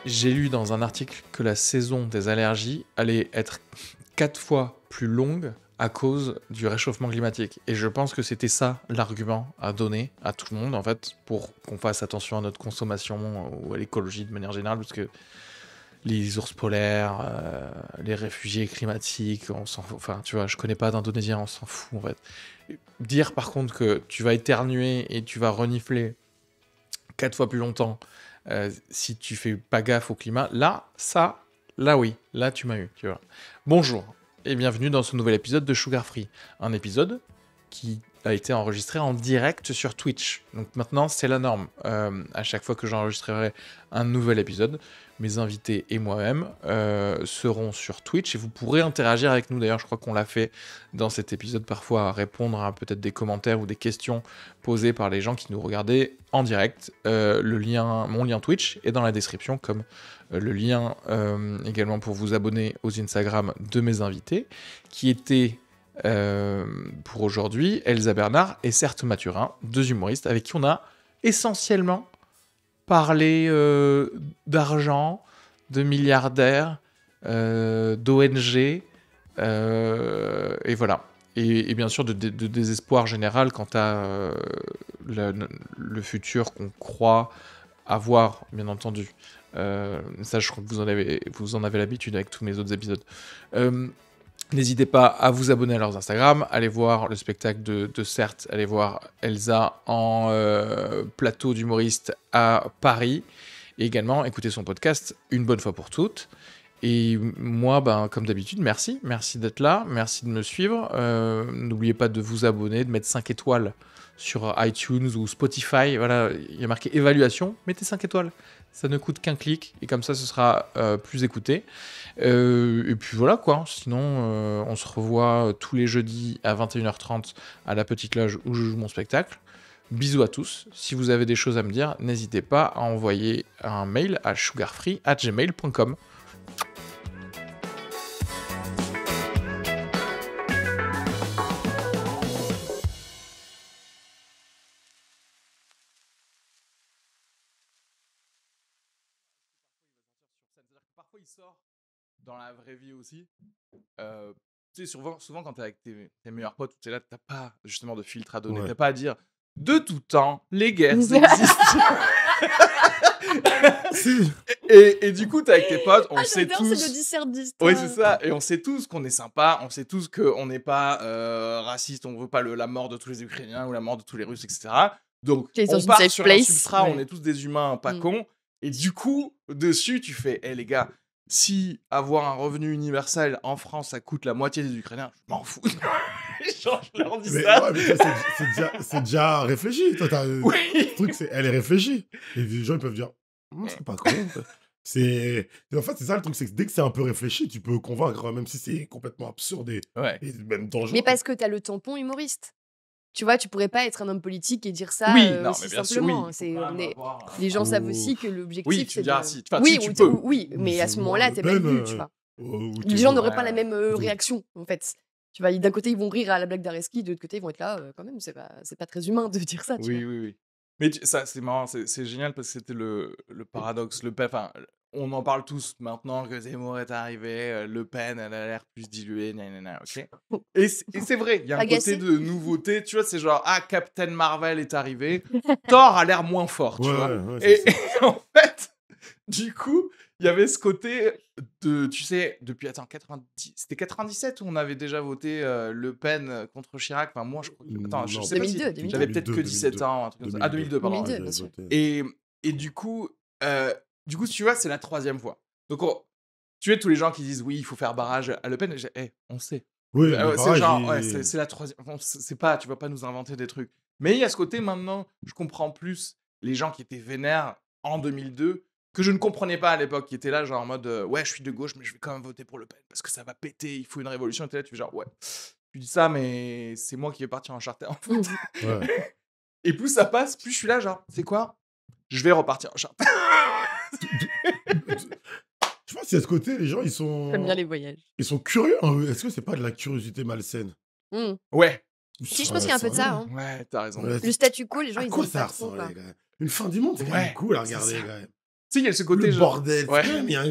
J'ai lu dans un article que la saison des allergies allait être 4 fois plus longue à cause du réchauffement climatique. Et je pense que c'était ça l'argument à donner à tout le monde, en fait, pour qu'on fasse attention à notre consommation ou à l'écologie de manière générale, parce que les ours polaires, les réfugiés climatiques, on s'en fout. Enfin, tu vois, je connais pas d'Indonésiens, on s'en fout, en fait. Dire, par contre, que tu vas éternuer et tu vas renifler 4 fois plus longtemps si tu fais pas gaffe au climat, là oui, là tu m'as eu, tu vois. Bonjour et bienvenue dans ce nouvel épisode de Sugar Free, un épisode qui a été enregistré en direct sur Twitch. Donc maintenant, c'est la norme. À chaque fois que j'enregistrerai un nouvel épisode, mes invités et moi-même seront sur Twitch et vous pourrez interagir avec nous. D'ailleurs, je crois qu'on l'a fait dans cet épisode parfois, à répondre à peut-être des commentaires ou des questions posées par les gens qui nous regardaient en direct. Mon lien Twitch est dans la description, comme le lien également pour vous abonner aux Instagram de mes invités, qui étaient pour aujourd'hui Elsa Bernard et Certes Mathurin, deux humoristes avec qui on a essentiellement parlé d'argent, de milliardaires, d'ONG, et voilà. Et bien sûr de désespoir général quant à le futur qu'on croit avoir, bien entendu. Ça, je crois que vous en avez l'habitude avec tous mes autres épisodes. N'hésitez pas à vous abonner à leurs Instagram, allez voir le spectacle de Certes, allez voir Elsa en plateau d'humoriste à Paris, et également écouter son podcast Une bonne fois pour toutes. Et moi, comme d'habitude, merci d'être là, merci de me suivre. N'oubliez pas de vous abonner, de mettre 5 étoiles sur iTunes ou Spotify. Voilà, il y a marqué évaluation, mettez 5 étoiles. Ça ne coûte qu'un clic, et comme ça, ce sera plus écouté. Et puis voilà, quoi. Sinon, on se revoit tous les jeudis à 21h30 à la Petite Loge où je joue mon spectacle. Bisous à tous. Si vous avez des choses à me dire, n'hésitez pas à envoyer un mail à sugarfree@gmail.com. Parfois, il sort dans la vraie vie aussi. Tu sais, souvent quand t'es avec tes meilleurs potes, tu es là, t'as pas justement de filtre à donner. Ouais. T'as pas à dire de tout temps, les guerres existent. et du coup, t'es avec tes potes, on sait tous. C'est le dissert d'histoire. Oui, c'est ça. Et on sait tous qu'on est sympa, on sait tous qu'on n'est pas raciste, on veut pas la mort de tous les Ukrainiens ou la mort de tous les Russes, etc. Donc, on part sur un substrat, on est tous des humains pas cons. Et du coup, dessus, tu fais, les gars, si avoir un revenu universel en France, ça coûte la moitié des Ukrainiens, je m'en fous. Genre, je leur dis ça. Ouais, mais c'est déjà réfléchi. Toi, Oui. Le truc, elle est réfléchie. Et les gens, ils peuvent dire, c'est pas con. En fait, c'est ça le truc, c'est que dès que c'est un peu réfléchi, tu peux convaincre, même si c'est complètement absurde et même dangereux. Mais parce que t'as le tampon humoriste. Tu vois, tu pourrais pas être un homme politique et dire ça aussi bien simplement. sûr, Les gens savent aussi que l'objectif, oui, tu c'est diras, oui, tu peux. Oui, mais à ce moment-là, t'es mal vu, tu vois. Les gens n'auraient pas la même réaction, en fait. Tu vois, d'un côté, ils vont rire à la blague d'Areski, de l'autre côté, ils vont être là, quand même, c'est pas très humain de dire ça, tu vois. Oui. Mais ça, c'est marrant, c'est génial parce que c'était le paradoxe. Enfin, on en parle tous maintenant que Zemmour est arrivé, Le Pen, elle a l'air plus diluée, ok. Et c'est vrai, il y a un côté de nouveauté, tu vois, c'est genre, Captain Marvel est arrivé, Thor a l'air moins fort, tu vois. Et en fait, du coup, il y avait ce côté de, tu sais, depuis, 90, c'était 97 où on avait déjà voté Le Pen contre Chirac. Enfin, moi, je crois que, attends, je sais pas si, j'avais peut-être que 17 ans, un truc comme ça. 2002, pardon. 2002, bien sûr. Et du coup, tu vois, c'est la 3e fois. Donc, tu vois, tous les gens qui disent, oui, il faut faire barrage à Le Pen, on sait. Oui, c'est genre, c'est la 3e, c'est pas, tu vas pas nous inventer des trucs. Mais il y a ce côté, maintenant, je comprends plus les gens qui étaient vénères en 2002, que je ne comprenais pas à l'époque, qui étaient là, genre en mode, ouais, je suis de gauche, mais je vais quand même voter pour Le Pen, parce que ça va péter, il faut une révolution. Et t'es là, tu fais genre, ouais, tu dis ça, mais c'est moi qui vais partir en charter, en fait. Ouais. Et plus ça passe, plus je suis là, genre, c'est quoi ? Je vais repartir en charter. Je pense qu'il y a ce côté, les gens, ils sont... J'aime bien les voyages. Ils sont curieux. Hein. Est-ce que c'est pas de la curiosité malsaine? Ouais. Si, je pense qu'il y a un peu de ça. Hein. Ouais, t'as raison. Le statu quo, les gens, à ils quoi aiment ça pas trop, ressemble, une fin du monde, c'est quand même cool à regarder, ça. quand même. sais, il y a ce côté Le genre. bordel, Ouais. c'est quand même, il y a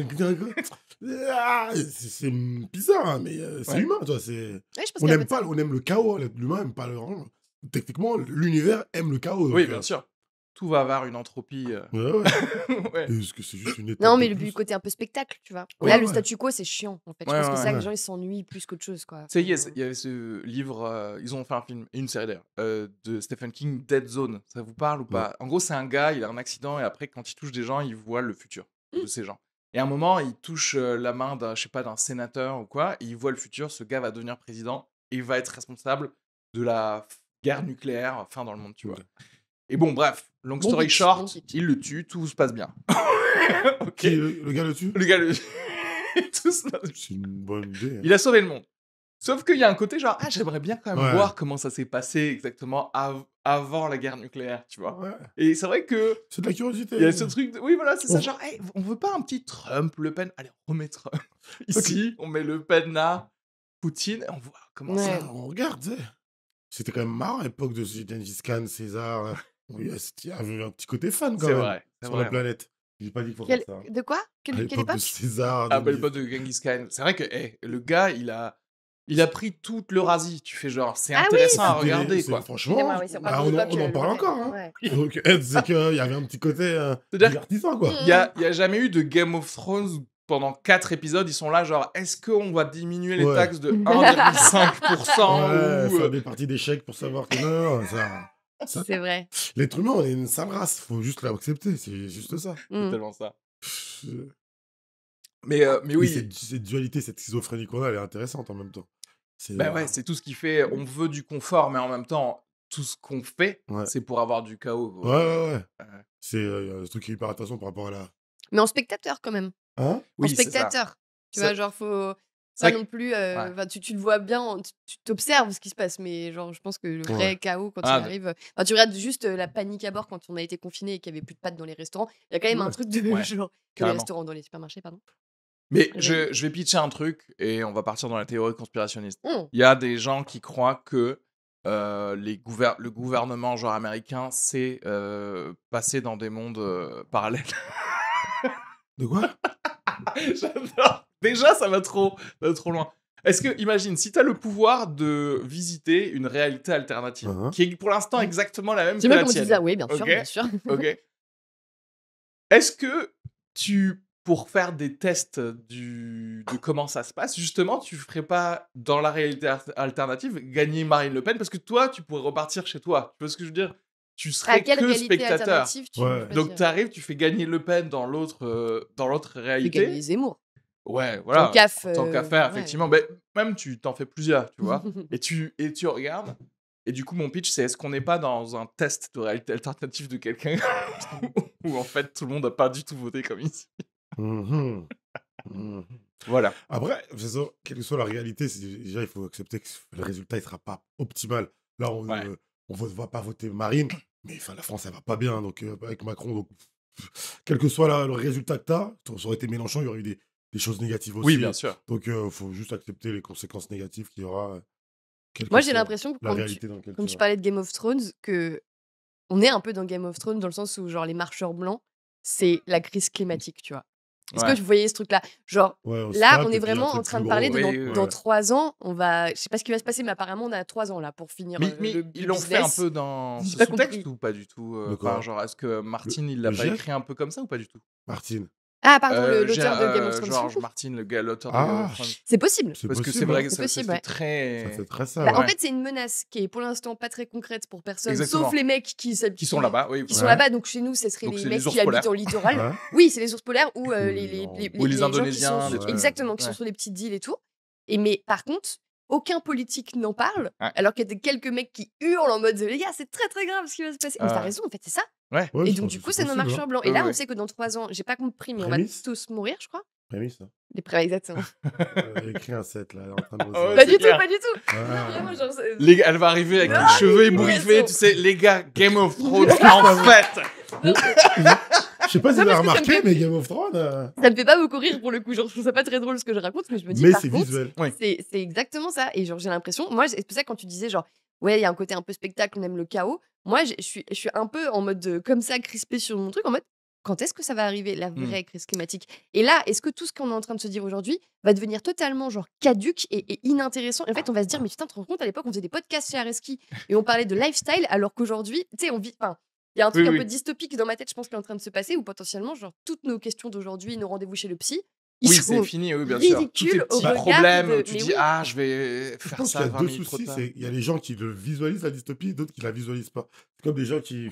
c'est bizarre, hein, mais c'est Ouais. humain, toi. Ouais, je pense On qu'il y a un peu aime de ça. pas, on aime le chaos. L'humain aime pas le. Techniquement, l'univers aime le chaos. Oui, Donc, bien sûr. Tout va avoir une entropie. ouais, ouais. Ouais. Est-ce que c'est juste une étape Non, de mais le plus? côté un peu spectacle, tu vois. Oui. Là, Ouais, le ouais. statu quo, c'est chiant, en fait. Je Ouais, pense que ouais, c'est ça que ouais. les gens, ils s'ennuient plus qu'autre chose, quoi. Tu sais, il y Enfin, il y avait ce livre, ils ont fait un film, et une série d'ailleurs, de Stephen King, Dead Zone. Ça vous parle ou Non. pas? En gros, c'est un gars, il a un accident, et après, quand il touche des gens, il voit le futur de Mmh. ces gens. Et à un moment, il touche la main d'un, je sais pas, d'un sénateur ou quoi, et il voit le futur, ce gars va devenir président, et il va être responsable de la guerre nucléaire, fin dans le monde, tu vois. Ok. Et bon, bref, long Bon story pitch, short, bon pitch. il le tue, tout se passe bien. Ok. Qui, le gars là-dessus? Le gars, tout se passe bien. C'est une bonne idée. Il a sauvé le monde. Sauf qu'il y a un côté genre, ah, j'aimerais bien quand même Ouais. voir comment ça s'est passé exactement avant la guerre nucléaire, tu vois. Ouais. Et c'est vrai que C'est de la curiosité. il y a ce truc, oui, voilà, c'est ça, On- genre, hey, on veut pas un petit Trump, Le Pen, allez, on remet Trump ici, on met Le Pen là, Poutine, et on voit comment Ouais. ça. On regarde, tu sais. C'était quand même marrant à l'époque de Gengis Khan, César. Il y avait un petit côté fan quand C'est même vrai, c'est sur la vrai. planète. J'ai pas dit qu'il faut faire ça. De quoi? À Quelle l'époque de époque? César. Ah, bah, le Gengis- pote de Genghis Khan. C'est vrai que le gars, il a pris toute l'Eurasie. Tu fais genre, c'est Ah oui, intéressant à C'était- regarder, c'est- quoi. Franchement, Excusez-moi, oui, c'est bah, encore on, une en- époque, on en le parle vrai. encore. Hein. Ouais. Donc, c'est qu'il y avait un petit côté C'est-à-dire- divertissant, quoi. Il y a jamais eu de Game of Thrones où pendant 4 épisodes, ils sont là, genre, est-ce qu'on va diminuer les Ouais. taxes de 1,5% Ouais, ou... faire des parties d'échecs pour savoir que non, ça. C'est vrai. L'être humain, on est une sale race. Faut juste l'accepter. C'est juste ça. C'est Mm. tellement ça. Pff, Mais Oui, oui, cette dualité, cette schizophrénie qu'on a, elle est intéressante en même temps. C'est bah ouais, c'est tout ce qui fait. On veut du confort, mais en même temps, tout ce qu'on fait, Ouais. c'est pour avoir du chaos. Ouais, ouais, ouais. Ouais. C'est un truc qui est hyper intéressant par rapport à la. Mais en spectateur, quand même. Hein? Oui, En c'est ça. spectateur. Tu Ça- vois, genre, faut C'est pas vrai non plus. Ouais. Enfin, tu le vois bien, tu t'observes ce qui se passe, mais genre, je pense que le vrai chaos, quand Ah, il arrive. Enfin, tu regardes juste la panique à bord quand on a été confiné et qu'il n'y avait plus de pâtes dans les restaurants. Il y a quand même un Ouais. truc de Ouais, genre. Dans les carrément. restaurants, dans les supermarchés, pardon. Mais Ouais. je vais pitcher un truc et on va partir dans la théorie conspirationniste. Mm. Il y a des gens qui croient que le gouvernement genre américain s'est passé dans des mondes parallèles. De quoi? J'adore. Déjà, ça va trop loin. Est-ce que, imagine, si tu as le pouvoir de visiter une réalité alternative, Mhm. qui est pour l'instant exactement la même que J'aime bien la comment tu tienne. dis ça. Oui, bien sûr, Ok. bien sûr. Ok. Est-ce que pour faire des tests de comment ça se passe, justement, tu ferais pas, dans la réalité alternative, gagner Marine Le Pen? Parce que toi, tu pourrais repartir chez toi. Tu vois ce que je veux dire? Tu À serais quelle que réalité spectateur. alternative tu Ouais. veux Donc, choisir tu arrives, tu fais gagner Le Pen dans l'autre Tu veux réalité. gagner Zemmour. Ouais, voilà. Tant qu'à Tant qu'à faire, ouais. effectivement. Ben, même, tu t'en fais plusieurs, tu vois. et tu regardes. Et du coup, mon pitch, c'est est-ce qu'on n'est pas dans un test de réalité alternative de quelqu'un où, en fait, tout le monde n'a pas du tout voté comme ici. Mhm. Mhm. Voilà. Après, c'est ça, quelle que soit la réalité, déjà, il faut accepter que le résultat ne sera pas optimal. Là, on Ouais. ne va pas voter Marine, mais la France, elle va pas bien donc, avec Macron. Donc, quel que soit le résultat que tu as, ça aurait été Mélenchon, il y aurait eu des choses négatives aussi. Oui, bien sûr. Donc, il faut juste accepter les conséquences négatives qu'il y aura. Quelle Moi, que j'ai soit l'impression que la réalité dans laquelle quand tu tu vas. parlais de Game of Thrones, que on est un peu dans Game of Thrones dans le sens où genre les marcheurs blancs, c'est la crise climatique, tu vois. Est-ce Ouais. que vous voyez ce truc-là? Genre, Ouais, on se là, tape, on et est puis un vraiment truc en train plus de parler gros, de Oui, dans oui. 3 ans, on va. Je sais pas ce qui va se passer, mais apparemment, on a 3 ans là pour finir Mais le ils l'ont fait un business. peu dans J'ai ce pas sous-texte compris. ou pas du tout De quoi? Enfin, genre, est-ce que Martin, il l'a le pas GIEC? écrit un peu comme ça ou pas du tout? Martine. Ah, pardon, l'auteur de Game of Thrones. George Martin, l'auteur de Game Ah, of Thrones. C'est possible. c'est Parce que c'est possible. vrai hein. que C'est ça possible, fait ouais. très... Ça fait très ça. Bah, ouais. En Ouais. fait, c'est une menace qui est pour l'instant pas très concrète pour personne, Exactement. sauf les mecs qui Qui sont là-bas, oui. qui Ouais. sont là-bas. Donc chez nous, ce serait Donc, les c'est les mecs ours qui habitent polaires. en littoral. Ouais. Oui, c'est les ours polaires ou Ou Ou les gens qui Indonésiens, sont des sur- trucs. exactement, qui sont Ouais. sur les petites îles et tout. Mais par contre, aucun politique n'en parle, Ouais. alors qu'il y a quelques mecs qui hurlent en mode les gars, c'est très très grave ce qui va se passer. Mais t'as Ouais. raison, en fait, c'est ça. Ouais. Ouais, Et je donc pense du que coup, c'est nos possible, marcheurs hein. blancs. Et Ouais, là, on ouais. sait que dans 3 ans, j'ai pas compris, mais on va Prémisse. tous mourir, je crois. Prémisse, hein. Les prémices, exactement. Elle a écrit un set, là, elle est en train de bosser. Ouais, Pas c'est du tout, clair. pas du tout. Ouais. Non, vraiment, genre, c'est- Les gars, elle va arriver avec Non, les cheveux mais ébouriffés, raison. tu sais, les gars, Game of Thrones, en fait. Je sais pas si Non, vous avez parce que ça me remarqué, fait- mais Game of Thrones, Ça me fait pas beaucoup rire pour le coup. Genre, je trouve ça pas très drôle ce que je raconte, mais je me dis mais par c'est contre, visuel. Oui. c'est exactement ça. Et genre, j'ai l'impression, moi, c'est pour ça que quand tu disais genre, ouais, il y a un côté un peu spectacle, on aime le chaos. Moi, je suis un peu en mode comme ça, crispé sur mon truc, en mode quand est-ce que ça va arriver, la vraie crise climatique? Et là, est-ce que tout ce qu'on est en train de se dire aujourd'hui va devenir totalement genre caduque et inintéressant? Et en fait, on va se dire, mais putain, tu te rends compte, à l'époque, on faisait des podcasts chez Areski et on parlait de lifestyle, alors qu'aujourd'hui, tu sais, on vit. Enfin, il y a un truc un peu dystopique dans ma tête, je pense, qui est en train de se passer, où potentiellement, genre, toutes nos questions d'aujourd'hui, nos rendez-vous chez le psy, ils Oui, sont c'est fini, oui, bien sûr. Tous tes ridicules au petits regard problèmes, de. tu Mais dis, oui, ah, je vais Je faire pense qu'il ça y a 20 deux minutes trop soucis. tard. Il y a les gens qui visualisent la dystopie et d'autres qui la visualisent pas. C'est comme des gens qui.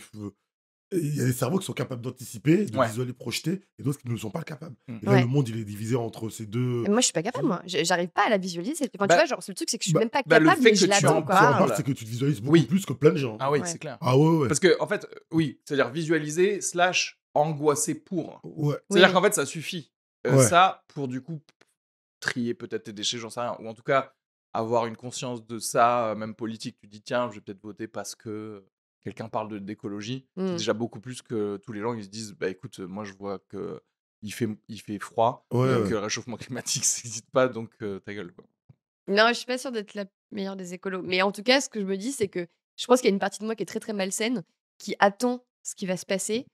Il y a des cerveaux qui sont capables d'anticiper, de Ouais. visualiser, projeter, et d'autres qui ne le sont pas capables. Mm. Et là, Ouais. le monde, il est divisé entre ces deux. Et moi, je suis pas capable, moi. J'arrive pas à la visualiser. Enfin, Bah, tu vois, genre, le truc, c'est que je suis bah, même pas bah, le capable, fait mais que je tu l'attends, en Tu quoi. en parles. parles, c'est que tu te visualises beaucoup Oui. plus que plein de gens. Ah oui, Ouais. c'est clair. Ah ouais, ouais. Parce que, en fait, oui, c'est-à-dire visualiser / angoisser pour. Ouais. C'est-à-dire Oui. qu'en fait, ça suffit. Ouais. Ça, pour du coup, trier peut-être tes déchets, j'en sais rien. Ou en tout cas, avoir une conscience de ça, même politique. Tu dis, tiens, je vais peut-être voter parce que quelqu'un parle d'écologie. C'est Mm. déjà beaucoup plus que tous les gens qui se disent, bah écoute, moi je vois que il fait froid, Ouais, que ouais. le réchauffement climatique, ça n'existe pas, donc ta gueule, quoi. Non, je suis pas sûre d'être la meilleure des écolos. Mais en tout cas, ce que je me dis, c'est que je pense qu'il y a une partie de moi qui est très très malsaine, qui attend ce qui va se passer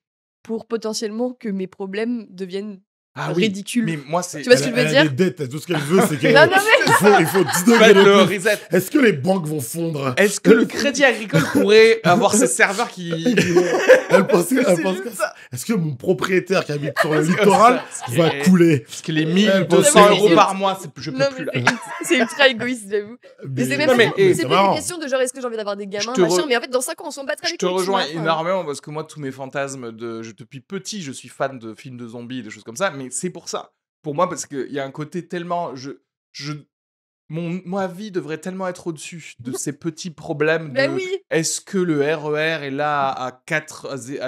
pour potentiellement que mes problèmes deviennent Ah oui, ridicules. mais moi c'est... Tu vois ce que je veux Elle a dire? des dettes. Tout ce qu'elle veut, c'est Non, non, mais il faut 10 degrés Faites le de plus. reset. Est-ce que les banques vont fondre? Est-ce que le Crédit Agricole pourrait avoir ses serveurs qui... Elle pense C'est que juste ça. est-ce que mon propriétaire qui habite sur le Parce que littoral ça, va c'est- couler? Parce que les Elle pense 1200 que- euros par mois, je non, peux plus mais là. c'est ultra égoïste, j'avoue. Mais c'est même non, pas, mais- c'est c'est pas marrant. une question de genre est-ce que j'ai envie d'avoir des gamins, te machin, re- mais en fait, dans 5 ans, on s'en battra Je les te couilles, tu rejoins vois, enfin. énormément parce que moi, tous mes fantasmes depuis petit, je suis fan de films de zombies, des choses comme ça, mais c'est pour ça. Pour moi, parce qu'il y a un côté tellement... Ma vie devrait tellement être au-dessus de ces petits problèmes Bah de... oui. Est-ce que le RER est là à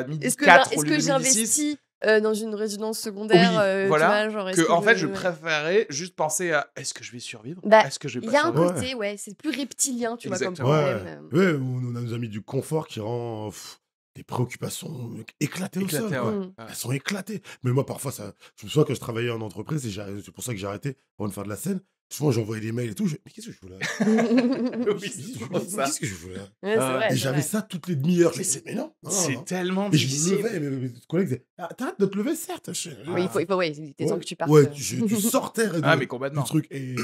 midi Est-ce que, 4 au lieu de midi 6 j'investis dans une résidence secondaire Oui, voilà. tu vois, genre, est-ce Que, en fait, je ouais. préférais juste penser à est-ce que je vais survivre? Bah, Est-ce que je vais Il pas y a un survivre? côté, ouais, c'est plus reptilien, tu vois, comme Exactement. problème. Ouais, on a nos amis du confort qui rend des préoccupations éclatées au sol. Éclaté, quoi. ouais. Mm. Ouais. Elles sont éclatées. Mais moi, parfois, je me souviens que je travaillais en entreprise et c'est pour ça que j'ai arrêté pour faire de la scène. Souvent, j'envoyais des mails et tout. Mais qu'est-ce que je fous là? Oui, c'est trop ça. Qu'est-ce que je fous là? Ouais, c'est vrai, Et c'est j'avais vrai. ça toutes les demi-heures. Mais Je me c'est- disais, mais non, non, C'est non. tellement Et je me difficile. levais, mes collègues disaient, t'arrêtes de te lever, certes. Oui, il faut, ouais, il était temps Ouais, que tu partes. ouais, tu sortais Ah, mais du complètement. truc. Et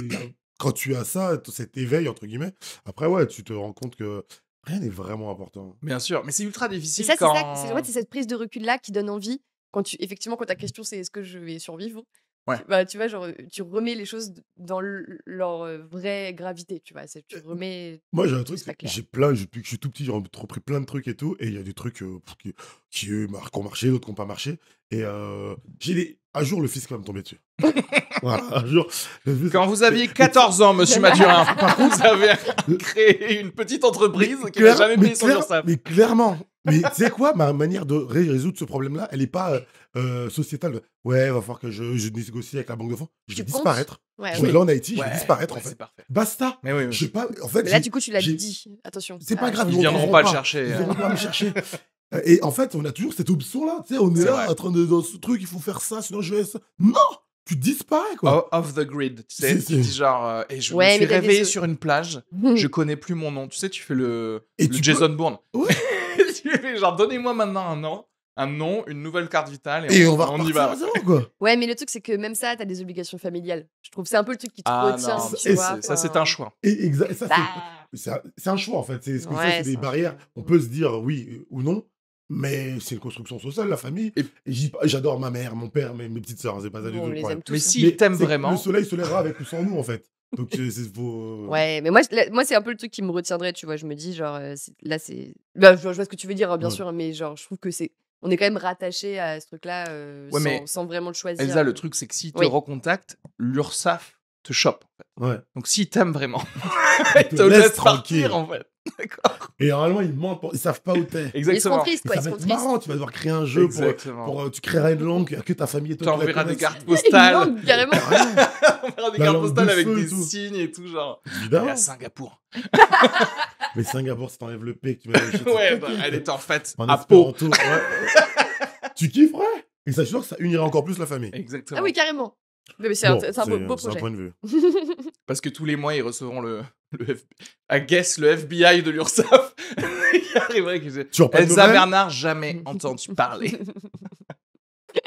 quand tu as ça, cet éveil, entre guillemets, après, ouais, tu te rends compte que rien n'est vraiment important. Bien sûr, mais c'est ultra Et difficile ça, quand... c'est cette prise de recul-là qui donne envie. Effectivement, quand ta question, c'est est-ce que je vais survivre? Ouais. Bah, tu vois, genre, tu remets les choses dans leur vraie gravité, tu vois. Tu remets. Moi, j'ai un truc, C'est pas c'est que clair. depuis que je suis tout petit, j'ai repris plein de trucs et tout. Et il y a des trucs qui ont marché, d'autres qui n'ont pas marché. Et un jour, le fisc va me tomber dessus. Voilà, un jour. Le fisc- Quand vous aviez 14 ans, monsieur Mathurin, vous avez créé une petite entreprise qui n'a jamais payé son URSSAF. Mais clairement. Mais tu sais quoi, ma manière de résoudre ce problème-là, elle n'est pas sociétale. Ouais, il va falloir que je négocie avec la banque de fonds. Je vais Tu penses disparaître. Ouais, Je oui. vais là en Haïti, je Ouais, vais disparaître ouais, en fait. c'est parfait. Basta. Mais oui, oui. Je sais pas. En fait, Mais là, du coup, tu l'as j'ai- dit. Attention. C'est pas grave. Ils me viendront trouveront pas le chercher. Ils viendront pas me chercher. Et en fait, on a toujours cette option-là. Tu sais, on est C'est là vrai. en train de dans ce truc, il faut faire ça, sinon je vais ça. Non, tu disparais quoi. Off the grid, tu sais, C'est- tu dis genre, et je Ouais, me suis mais t'as des- réveillé sur une plage, je connais plus mon nom. Tu sais, tu fais le Et tu Jason Bourne. Ouais. Tu fais genre, donnez-moi maintenant un nom, une nouvelle carte vitale, Et on va y repartir va. à zéro quoi. Ouais, mais le truc, c'est que même ça, t'as des obligations familiales. Je trouve que c'est un peu le truc qui te Ah retient, non, tu et vois. ça c'est enfin. un choix. Et ça, Bah, c'est un choix en fait. C'est ce que Ouais, c'est c'est des un barrières. choix. On peut se dire oui ou non, mais c'est une construction sociale, la famille. Et- Et j'adore ma mère, mon père, mes petites sœurs. C'est pas ça du Bon, tout on le les problème. aime tous. Mais hein. s'il Mais t'aime c'est que vraiment, le soleil se lèvera avec ou sans nous en fait. Donc c'est faut. Ouais, mais moi c'est un peu le truc qui me retiendrait, tu vois. Je me dis, genre, là, c'est. Bah, je vois ce que tu veux dire, hein, bien Ouais. sûr, mais genre, je trouve que c'est. On est quand même rattaché à ce truc-là Ouais, mais sans vraiment le choisir. Elsa, le truc c'est que s'il te Oui. recontacte, l'URSSAF te chope. En fait. Ouais. Donc s'il t'aime vraiment, Ils il te laisse tranquille. partir en fait. D'accord. Et normalement, ils mentent, ils savent pas où t'es. Ils seront Exactement. tristes, Et quoi. ça Ils va seront être tristes. marrant, tu vas devoir créer un jeu Exactement. tu créeras une langue que ta famille et toi tu la T'enverras des connaissent. cartes Une postales. langue, carrément. On verra des La cartes langue postales de avec feu et des tout. signes et tout, genre. Et Évidemment. à Singapour. Mais Singapour, si t'enlèves le P que tu vas aller chez Ouais, bah, elle est en fait en à Pau. espéranto, ouais. Tu kifferais. Et ça sûr que ça unirait encore plus la famille. Exactement. Ah oui, carrément. Mais c'est Bon, un beau c'est un projet. point de vue. Parce que tous les mois, ils recevront le FBI de l'URSSAF. Il arriverait qu'ils disent Tu as pas de Elsa nouvelles Bernard, jamais entendu parler.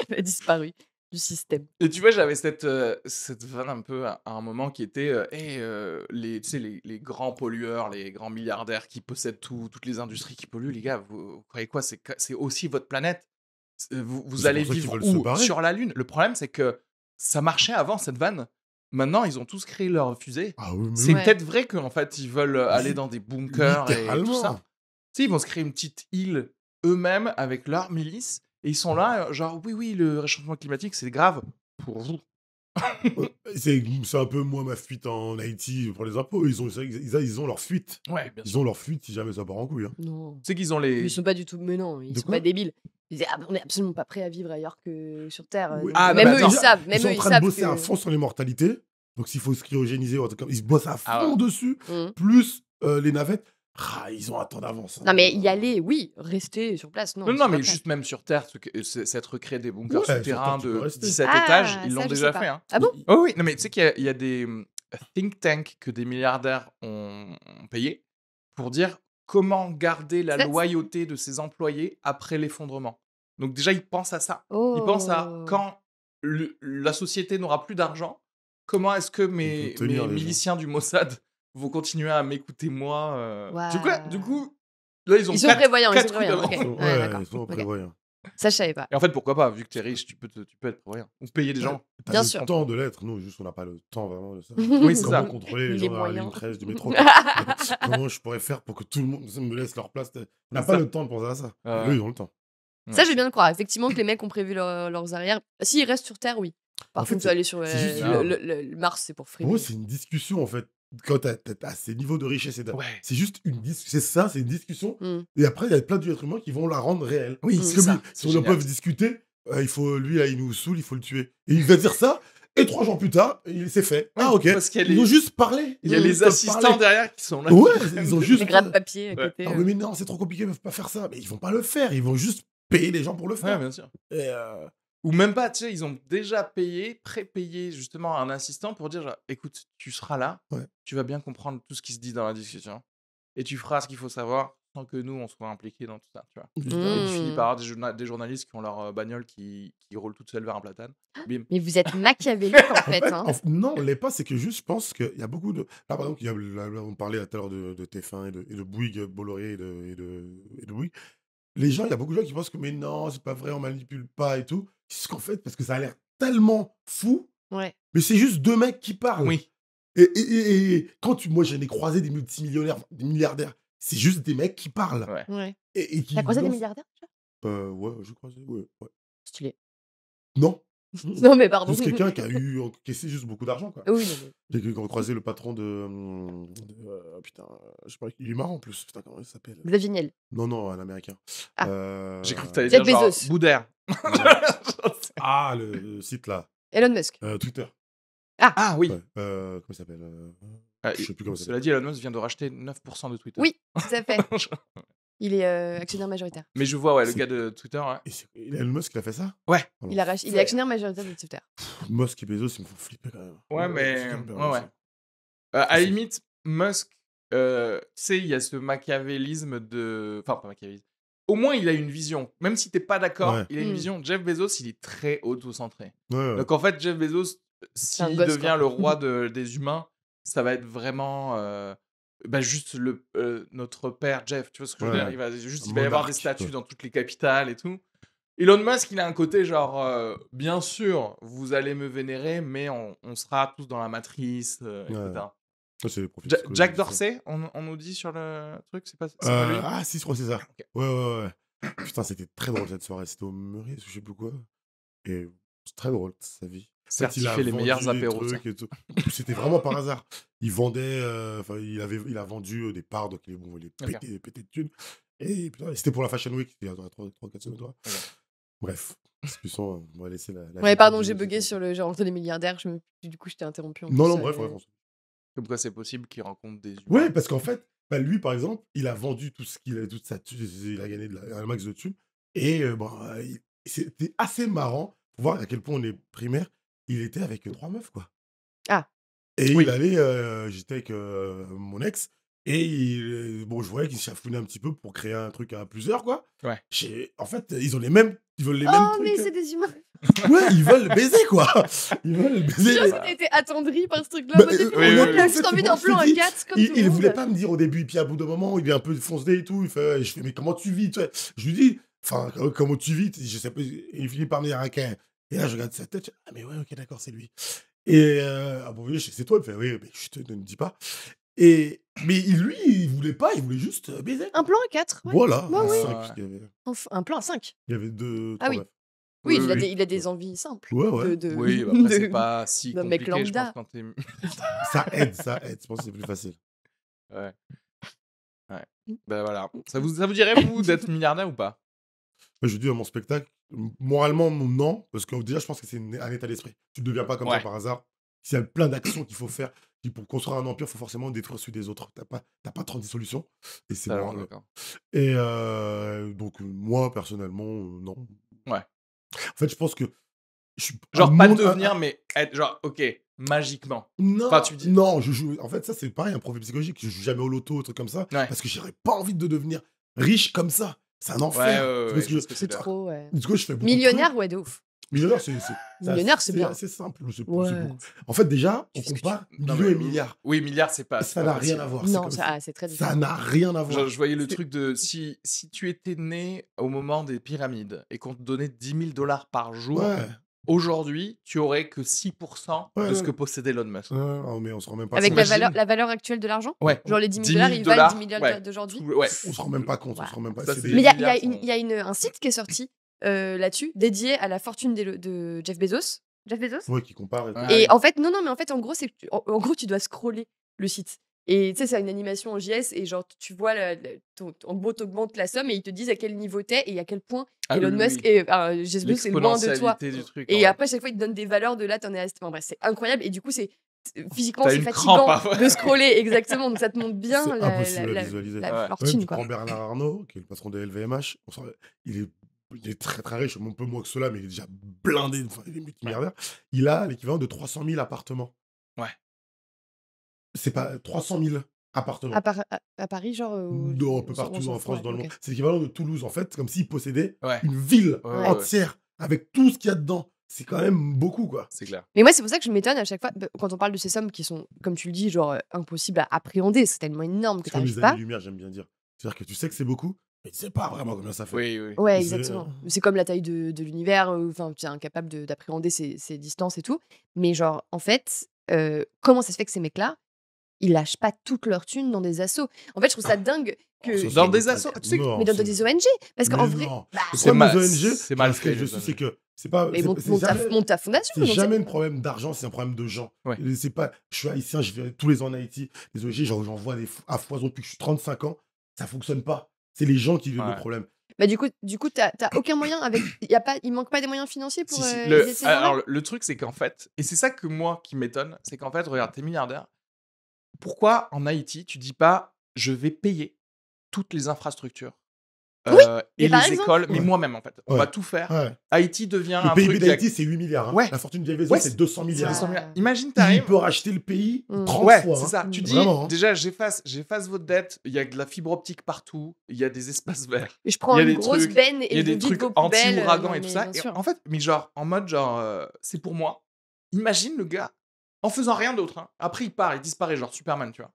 Elle a disparu du système. Et tu vois, j'avais cette vanne un peu à un moment qui était tu sais, les grands pollueurs, les grands milliardaires qui possèdent toutes les industries qui polluent, les gars, vous croyez quoi? C'est aussi votre planète. Vous C'est allez pour ça qu'ils vivre veulent se où? barrer. Sur la Lune. Le problème, c'est que ça marchait avant cette vanne. Maintenant, ils ont tous créé leur fusée. Ah oui, mais C'est oui. Ouais. peut-être vrai qu'en fait, ils veulent aller Li- dans des bunkers et tout ça. Littéralement. Tu sais, ils vont se créer une petite île eux-mêmes avec leur milice. Et ils sont là, genre, oui, le réchauffement climatique, c'est grave pour vous. C'est un peu moi ma fuite en Haïti pour les impôts. Ils ont leur fuite. Ouais, bien Ils sûr. ont leur fuite si jamais ça part en couille. Hein. Non. Tu sais qu'ils ont Mais les. ils sont pas du tout. Mais non, ils De sont quoi pas débiles. Ils disaient, on est absolument pas prêt à vivre ailleurs que sur Terre. Oui, Ah, Même bah, eux, attends. ils savent. Ils Même sont eux, en ils train de savent bosser à que. fond sur l'immortalité. Donc s'il faut se cryogéniser, ou un truc comme ils bossent à Ah fond ouais. dessus. Mhm. Plus les navettes. Ah, ils ont un temps d'avance. Hein. Non, mais y aller, oui. Rester sur place, non. Non, ils non, sont pas mais prêts. juste même sur Terre, s'être recréé des bunkers Ouais, sur souterrains Terre, tu peux de rester. 17 étages, Ah, ils l'ont ça, je déjà sais fait. pas. Hein. Ah bon? Oh oui, non, mais tu sais qu'il y a des think tanks que des milliardaires ont payé pour dire comment garder la Ça, loyauté de ses employés après l'effondrement. Donc déjà, ils pensent à ça. Ils pensent à Oh. quand la société n'aura plus d'argent, comment est-ce que Ils mes peuvent tenir les gens. miliciens du Mossad vont continuer à m'écouter moi Du Waouh. coup, là, ils ont Ils sont quatre prévoyants, ils sont coups prévoyants. d'avance. Ok. Ouais, Ouais, d'accord. ils sont Ok. prévoyants. Ça, je savais pas. Et en fait, pourquoi pas? Vu que t'es riche, tu peux être prévoyant. Ou payer des gens. T'as Bien le sûr. temps de l'être. Nous, juste, on n'a pas le temps vraiment de ça. Oui, c'est Comment ça. contrôler les Les gens dans la ligne moyens. 13 du métro quoi. Comment je pourrais faire pour que tout le monde me laisse leur place. On n'a C'est pas ça. le temps de penser à ça. Ouais. Eux, ils ont le temps. Ça, je vais bien le croire. Effectivement, que les mecs ont prévu leurs arrières. S'ils restent sur Terre, oui. Par En fait, contre, aller sur c'est juste le Mars, c'est pour Pour moi, frimer. c'est une discussion, en fait. Quand t'as ces niveaux de richesse, Ouais. c'est juste une discussion. C'est ça, c'est une discussion. Mm. Et après, il y a plein d'êtres humains qui vont la rendre réelle. Oui, Mm. c'est Comme ça. si on peut discuter, lui, là, il nous saoule, il faut le tuer. Et il va dire ça, et 3 jours plus tard, c'est fait. Ouais, Ah, ok. parce qu'il y a Ils ont juste parlé. Il y a Ils les peuvent assistants parler. derrière qui sont là. Ouais, ils ont juste. Les grattes de papier à Ouais. côté. Ah, mais non, c'est trop compliqué, ils peuvent pas faire ça. Mais ils vont pas le faire. Ils vont juste payer les gens pour le Ouais, faire. bien sûr. Et Ou même pas, tu sais, ils ont déjà prépayé justement un assistant pour dire genre, écoute, tu seras là, Ouais. tu vas bien comprendre tout ce qui se dit dans la discussion, et tu feras ce qu'il faut savoir sans que nous, on soit impliqués dans tout ça, tu vois. Et tu finis par avoir des journalistes qui ont leur bagnole qui roulent toute seule vers un platane. Bim. Mais vous êtes machiavélique, en fait. Hein. Non, on l'est pas. C'est que juste, je pense qu'il y a beaucoup de. Là, par exemple, on parlait tout à l'heure de TF1 et de Bouygues, Bolloré et de Bouygues. Les gens, il y a beaucoup de gens qui pensent que, mais non, c'est pas vrai, on manipule pas et tout. C'est ce qu'en fait, parce que ça a l'air tellement fou, Ouais. mais c'est juste 2 mecs qui parlent. Oui. Et quand moi, j'en ai croisé des multimillionnaires, des milliardaires, c'est juste des mecs qui parlent. Ouais. Ouais. Et qui T'as croisé des lancent- milliardaires déjà Ouais, j'ai croisé. Ouais. Stylé. Non. Non, mais pardon. Juste quelqu'un qui a encaissé juste beaucoup d'argent, quoi. Oui, non, mais... J'ai croisé le patron putain, je sais pas, il est marrant en plus. Putain, comment il s'appelle? Xavier Niel. Non, un américain. Ah. J'ai cru que t'allais Jeff dire genre Bezos. Boudère. Ah, le site là. Elon Musk. Twitter. Ah oui. Ouais. Comment il s'appelle Je sais plus comment ça Cela dit, Elon Musk vient de racheter 9% de Twitter. Oui, tout à fait. Il est actionnaire majoritaire. Mais je vois, ouais, le C'est- gars de Twitter, ouais. Et c'est Elon Musk qui a fait ça? Ouais. Il est actionnaire majoritaire de Twitter. Musk et Bezos, ils me font flipper quand même. Ouais, mais. c'est hyper Ouais, ouais. méchant. À la limite, Musk, tu sais, il y a ce machiavélisme de. Enfin, pas machiavélisme. Au moins, il a une vision. Même si t'es pas d'accord, Ouais. il a une Mm. vision. Jeff Bezos, il est très auto-centré. Ouais. Donc en fait, Jeff Bezos, un s'il gosse, devient quoi. le roi des humains, ça va être vraiment juste notre père Jeff. Tu vois ce que je veux Ouais. dire? Il va y avoir Monarque, des statues quoi. dans toutes les capitales et tout. Elon Musk, il a un côté genre, bien sûr, vous allez me vénérer, mais on sera tous dans la matrice, etc. Ça, c'est les profils Jack psychologiques, ça. Dorsey, on nous dit sur le truc, c'est pas lui? Ah, si, je crois que c'est ça. Ok. Ouais. Putain, c'était très drôle cette soirée. C'était au Meurice, je sais plus quoi. Et c'est très drôle, sa vie. En fait, il a Certifié les vendu meilleurs des apéros. ça. trucs et tout. C'était vraiment par hasard. Il vendait, enfin, il a vendu des parts, donc il est Ok. pété de thunes. Et putain, c'était pour la Fashion Week, il y a 3-4 semaines. Toi. Ok. Bref, discussion, on va laisser la Ouais, vie pardon, continuer, j'ai c'est bugué tout. sur le genre entre les milliardaires. Du coup, je t'ai interrompu. En Non, plus, non, bref, Comme quoi c'est possible qu'il rencontre des humains. Ouais, parce qu'en fait, lui, par exemple, il a vendu tout ce qu'il a, toute sa thune, il a gagné un max de thunes. Et c'était assez marrant pour voir à quel point on est primaire. Il était avec 3 meufs, quoi. Ah. Et Oui. il allait, j'étais avec mon ex, Et bon, je voyais qu'ils chafouinaient un petit peu pour créer un truc à plusieurs, quoi. Ouais. En fait, ils veulent les mêmes Oh, mais trucs. c'est des humains. Ouais, ils veulent le baiser, quoi. Ils veulent le baiser. Sûr que t'as été attendri par ce truc-là. Bah, Moi, t'es oui, on oui, a oui. juste envie d'un Je te plan à dis, 4 comme tout le il monde. voulait pas me dire au début, puis à bout d'un moment, il est un peu foncé et tout. Je fais, mais comment tu vis, toi? Je lui dis, enfin, comment tu vis? Je sais pas. Et il finit par me dire, OK. Et là, je regarde sa tête. Ah, mais ouais, OK, d'accord, c'est lui. Et ah bon, oui, c'est toi. Il me fait, oui, mais je te ne dis pas. Mais lui, il voulait pas, il voulait juste baiser. Un plan à 4. Ouais. Voilà, Bah à oui. 5, Ouais. Un plan à 5. il y avait 2, Ah 3 oui. meufs. Oui, Oui, oui. il a des envies simples. Ouais, ouais. Oui, bah après, c'est de- pas si d'un mec compliqué, je pense, lambda. quand t'es... Ça aide. Je pense que c'est plus facile. Ouais. Ouais. Bah voilà. Ça vous dirait, vous, d'être milliardaire ou pas? Moi, je dis à mon spectacle, moralement, non, parce que déjà, je pense que c'est un état d'esprit. Tu ne deviens pas comme ça Ouais. par hasard. Il y a plein d'actions qu'il faut faire. Puis pour construire un empire, il faut forcément détruire celui des autres. T'as pas 30 solutions. Et c'est Totalement moral. d'accord. Et donc, moi, personnellement, non. Ouais. En fait, je pense que je suis Genre, un pas le monde- devenir, mais être genre, ok, magiquement. Non, Enfin, tu dis- non, je joue. En fait, ça, c'est pareil, un profil psychologique. Je joue jamais au loto, un truc comme ça. Ouais. Parce que j'aurais pas envie de devenir riche comme ça. C'est un enfer. Tu vois ce que je pense que C'est c'est d'accord. trop, ouais. Du coup, je fais beaucoup de Millionnaire, ouais, de ouf. trucs. Millionnaire, c'est Millionnaire, c'est bien. assez simple. C'est Ouais. beaucoup. En fait, déjà, Tu on fais ce que tu compare Non, millions mais et milliards. Oui, milliard, c'est pas. Ça n'a rien à voir. Non, comme ça, c'est très ça différent. n'a rien à voir. Genre, je voyais le C'est- truc de si tu étais né au moment des pyramides et qu'on te donnait 10 000 $ par jour, Ouais. aujourd'hui, tu aurais que 6% Ouais, de ce ouais. que possédait Elon Musk. Non, mais on se rend même pas Avec compte. T'imagines la valeur actuelle de l'argent. Ouais. Genre les 10 000 10 dollars, 000 ils valent 10 000 ouais. dollars d'aujourd'hui. Ouais. On se rend même pas compte. On Ouais. se rend même pas. Ça, C'est c'est des- Mais il y milliards sont- a un site qui est sorti là-dessus, dédié à la fortune de Jeff Bezos. Jeff Bezos. Ouais, qui compare. Et tout. Ouais. Et en fait, non, mais en fait, en gros, c'est que en gros, tu dois scroller le site. Et tu sais, c'est une animation en JS et genre, tu vois, en gros, t'augmentes la somme et ils te disent à quel niveau t'es et à quel point Ah Elon oui, oui, Musk oui. et Jeff Bezos est loin de toi. L'exponentialité du truc. Et en après, chaque fois, ils te donnent des valeurs de là, t'en es à... Enfin, bref, c'est incroyable. Et du coup, physiquement, T'as c'est une fatigant crampe, parfois. de scroller, exactement. Donc, ça te montre bien C'est impossible à visualiser. la Ouais. Ouais, fortune, tu quoi. prends Bernard Arnault, qui est le patron de LVMH. Il est très très riche, un peu moins que cela, mais il est déjà blindé, enfin, il est multimilliardaire. Il a l'équivalent de 300 000 appartements. Ouais. C'est pas 300 000 appartements. À Paris, genre. Un peu partout en France, dans le monde. C'est l'équivalent de Toulouse, en fait, comme s'il possédait Ouais. une ville Ouais, ouais. entière avec tout ce qu'il y a dedans. C'est quand même beaucoup, quoi. C'est clair. Mais moi, c'est pour ça que je m'étonne à chaque fois quand on parle de ces sommes qui sont, comme tu le dis, genre impossibles à appréhender. C'est tellement énorme que C'est comme tu les pas. années-lumière, j'aime bien dire. C'est-à-dire que tu sais que c'est beaucoup, mais tu sais pas vraiment combien ça fait. Oui, oui. Ouais, C'est- exactement. C'est comme la taille de l'univers. Enfin, tu es incapable d'appréhender ces distances et tout. Mais genre, en fait, comment ça se fait que ces mecs-là, ils lâchent pas toute leur thune dans des assos? En fait, je trouve ça dingue que. Ça, c'est Dans un des truc. assos, tu sais que- Non, Mais dans c'est- des ONG. Parce qu'en Mais vrai. non. Bah, Le C'est problème mal- des ONG, c'est mal dans lequel fait, je les suis, ONG. c'est que c'est pas. mais monte ta fondation. C'est donc jamais un problème d'argent, c'est un problème de gens. Ouais. Et c'est pas, je suis haïtien, je vais tous les ans en Haïti. Les ONG, j'en vois à foison depuis que je suis 35 ans. Ça fonctionne pas. C'est les gens qui vivent le Ouais. problème. Bah, du coup, t'as aucun moyen avec. Il manque pas des moyens financiers pour Si, si. aider ces gens-là. Alors, le truc, c'est qu'en fait, et c'est ça que moi qui m'étonne, c'est qu'en fait, regarde, t'es milliardaire. Pourquoi en Haïti, tu dis pas je vais payer toutes les infrastructures Oui, et mais par les exemple- écoles, mais Ouais. moi-même en fait. On Ouais. va tout faire. Ouais. Haïti devient Le un PIB truc. d'Haïti, c'est 8 milliards. hein. Ouais. La fortune de Jeff Bezos, Ouais, c'est 200 milliards. 200 Ouais. milliards. Imagine, Il t'arrives. peut racheter le pays Mm. 30 Ouais, fois. c'est hein. ça. Tu dis, Vraiment, hein. déjà, j'efface votre dette. Il y a de la fibre optique partout. Il y a des espaces verts. Et je prends il y a une des grosse trucs- benne Il y et a je des vide trucs vos poubelles. anti-ouragan non, et tout mais ça. bien Et sûr. en fait, mais genre, en mode, genre, c'est pour moi. Imagine le gars, en faisant rien d'autre. Hein. Après, il part, il disparaît, genre Superman, tu vois.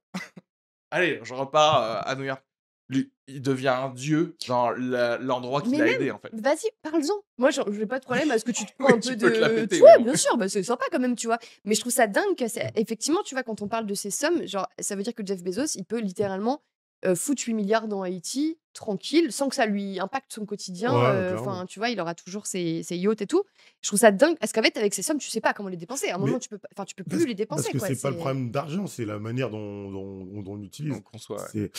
Allez, je repars à New York. Lui, il devient un dieu dans l'endroit qui Mais l'a même, aidé, en fait. Vas-y, parle-en. Moi, je n'ai pas de problème à ce que tu te prends Oui, un tu peu peux te la de. péter, Tu vois, mais bon. bien sûr, bah, c'est sympa quand même, tu vois. Mais je trouve ça dingue que effectivement, tu vois, quand on parle de ces sommes, genre, ça veut dire que Jeff Bezos, il peut littéralement foutre 8 milliards dans Haïti, tranquille, sans que ça lui impacte son quotidien. Ouais, Enfin, clairement. tu vois, il aura toujours ses yachts et tout. Je trouve ça dingue. Parce qu'en fait, avec ces sommes, tu sais pas comment les dépenser. À un Mais- moment, tu peux plus les dépenser. Parce que quoi. c'est pas le problème d'argent, c'est la manière dont on l'utilise. Donc, on soit. C'est